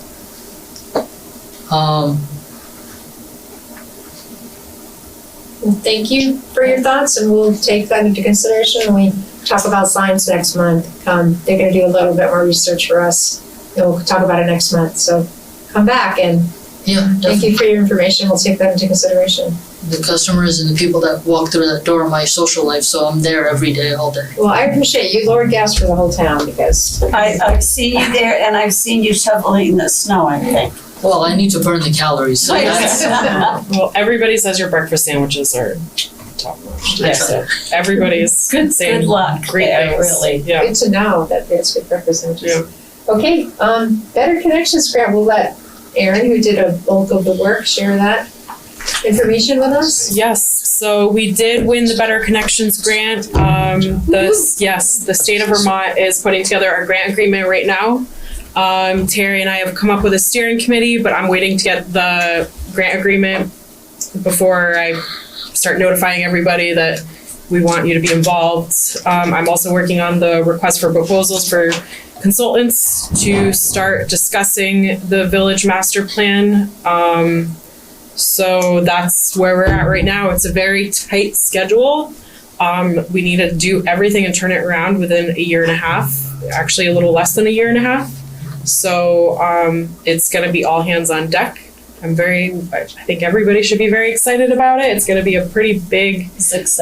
Thank you for your thoughts, and we'll take that into consideration when we talk about signs next month. They're gonna do a little bit more research for us, and we'll talk about it next month, so come back and Yeah, thank definitely. you for your information, we'll take that into consideration. The customers and the people that walk through that door are my social life, so I'm there every day, all day. Well, I appreciate you lowered gas for the whole town, because I've seen you there and I've seen you shoveling the snow, I think. Well, I need to burn the calories, so that's, Well, everybody says your breakfast sandwiches are top notch. Yeah. So everybody's saying Good luck great there, things. really. Yeah. good to know that it's good breakfast sandwiches. Yeah. Okay, Better Connections grant, we'll let Erin, who did a bulk of the work, share that information with us. Yes, so we did win the Better Connections grant. The state of Vermont is putting together our grant agreement right now. Terry and I have come up with a steering committee, but I'm waiting to get the grant agreement before I start notifying everybody that we want you to be involved. I'm also working on the request for proposals for consultants to start discussing the village master plan. So that's where we're at right now. It's a very tight schedule. We need to do everything and turn it around within a year and a half, actually a little less than a year and a half. So it's gonna be all hands on deck. I think everybody should be very excited about it. It's gonna be a pretty big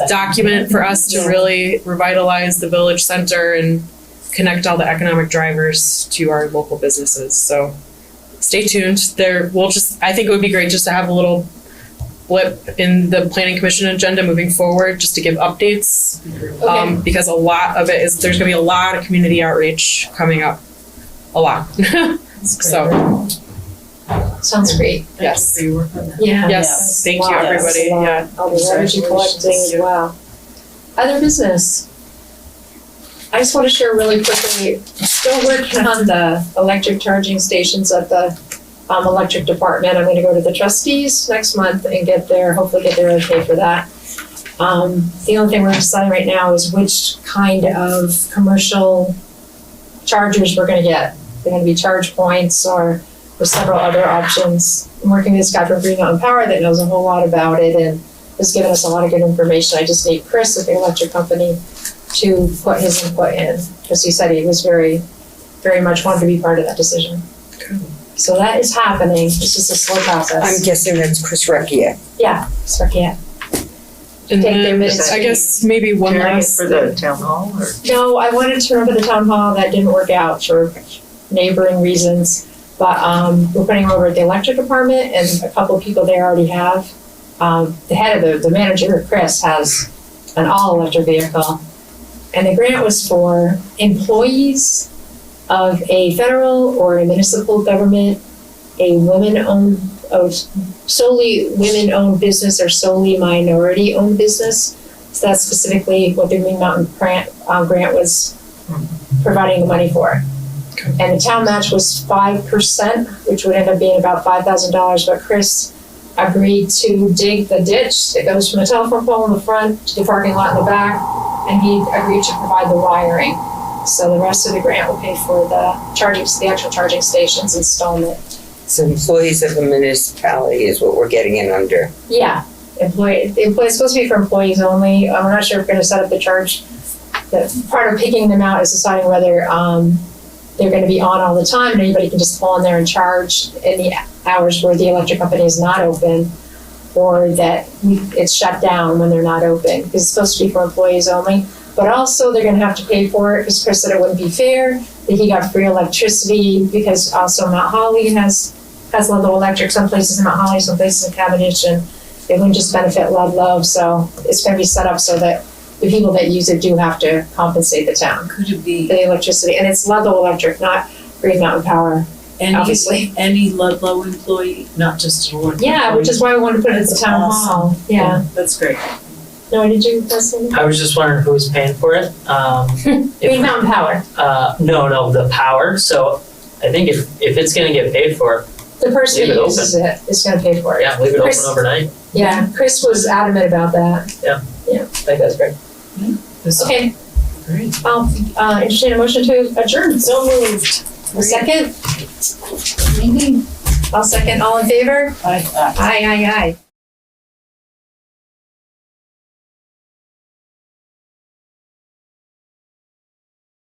document for us to really revitalize the village center and connect all the economic drivers to our local businesses. So stay tuned. I think it would be great just to have a little blip in the planning commission agenda moving forward, just to give updates. Okay. Because a lot of it is, there's gonna be a lot of community outreach coming up, a lot. So, Sounds great. yes, Yeah. yes, thank you, Wow, everybody, that's a lot. yeah. All the energy collecting as well. Other business. I just want to share really quickly, still working on the electric charging stations at the electric department. I'm gonna go to the trustees next month and hopefully get their okay for that. The only thing we're deciding right now is which kind of commercial chargers we're gonna get. They're gonna be charge points or several other options. I'm working with this guy from Green Mountain Power that knows a whole lot about it and has given us a lot of good information. I just need Chris at the electric company to put his input in, because he said he was very, very much wanted to be part of that decision. So that is happening. It's just a slow process. I'm guessing that's Chris Recchia. Yeah, so yeah. And Take their then, minutes. I guess maybe one last. For the town hall or? No, I wanted to run for the town hall. That didn't work out for neighboring reasons. But we're putting him over at the electric department, and a couple of people there already have. The head of the manager, Chris, has an all-electric vehicle. And the grant was for employees of a federal or a municipal government, a solely women-owned business or solely minority-owned business. So that's specifically what the Green Mountain grant was providing the money for. And the town match was 5%, which would end up being about $5,000, but Chris agreed to dig the ditch that goes from the telephone pole in the front to the parking lot in the back, and he agreed to provide the wiring. So the rest of the grant will pay for the actual charging stations installment. So employees of a municipality is what we're getting in under. Yeah, it's supposed to be for employees only. I'm not sure if we're gonna set up the charge. The part of picking them out is deciding whether they're gonna be on all the time and anybody can just pull in there and charge in the hours where the electric company is not open, or that it's shut down when they're not open, because it's supposed to be for employees only. But also they're gonna have to pay for it, because Chris said it wouldn't be fair, that he got free electricity, because also Mount Holly has Ludlow Electric, some places in Mount Holly, some places in Cavendish, and it wouldn't just benefit Ludlow, so it's gonna be set up so that the people that use it do have to compensate the town Could it be for the electricity, and it's Ludlow Electric, not Green Mountain Power, obviously. any Ludlow employee, not just a Ludlow? Yeah, which is why we wanted to put it at the That's town awesome. hall, yeah. That's great. No, did you press something? I was just wondering who was paying for it. Green Mountain Power, No, the power. So I think if it's gonna get paid for, the person Leave that it uses it is gonna pay for it. yeah, leave it Chris- open overnight. Yeah, Chris was adamant about that. I think that's great. Okay, Great. I'll entertain a motion to adjourn. So moved. A second? I'll second, all in favor? Bye. Aye, aye, aye.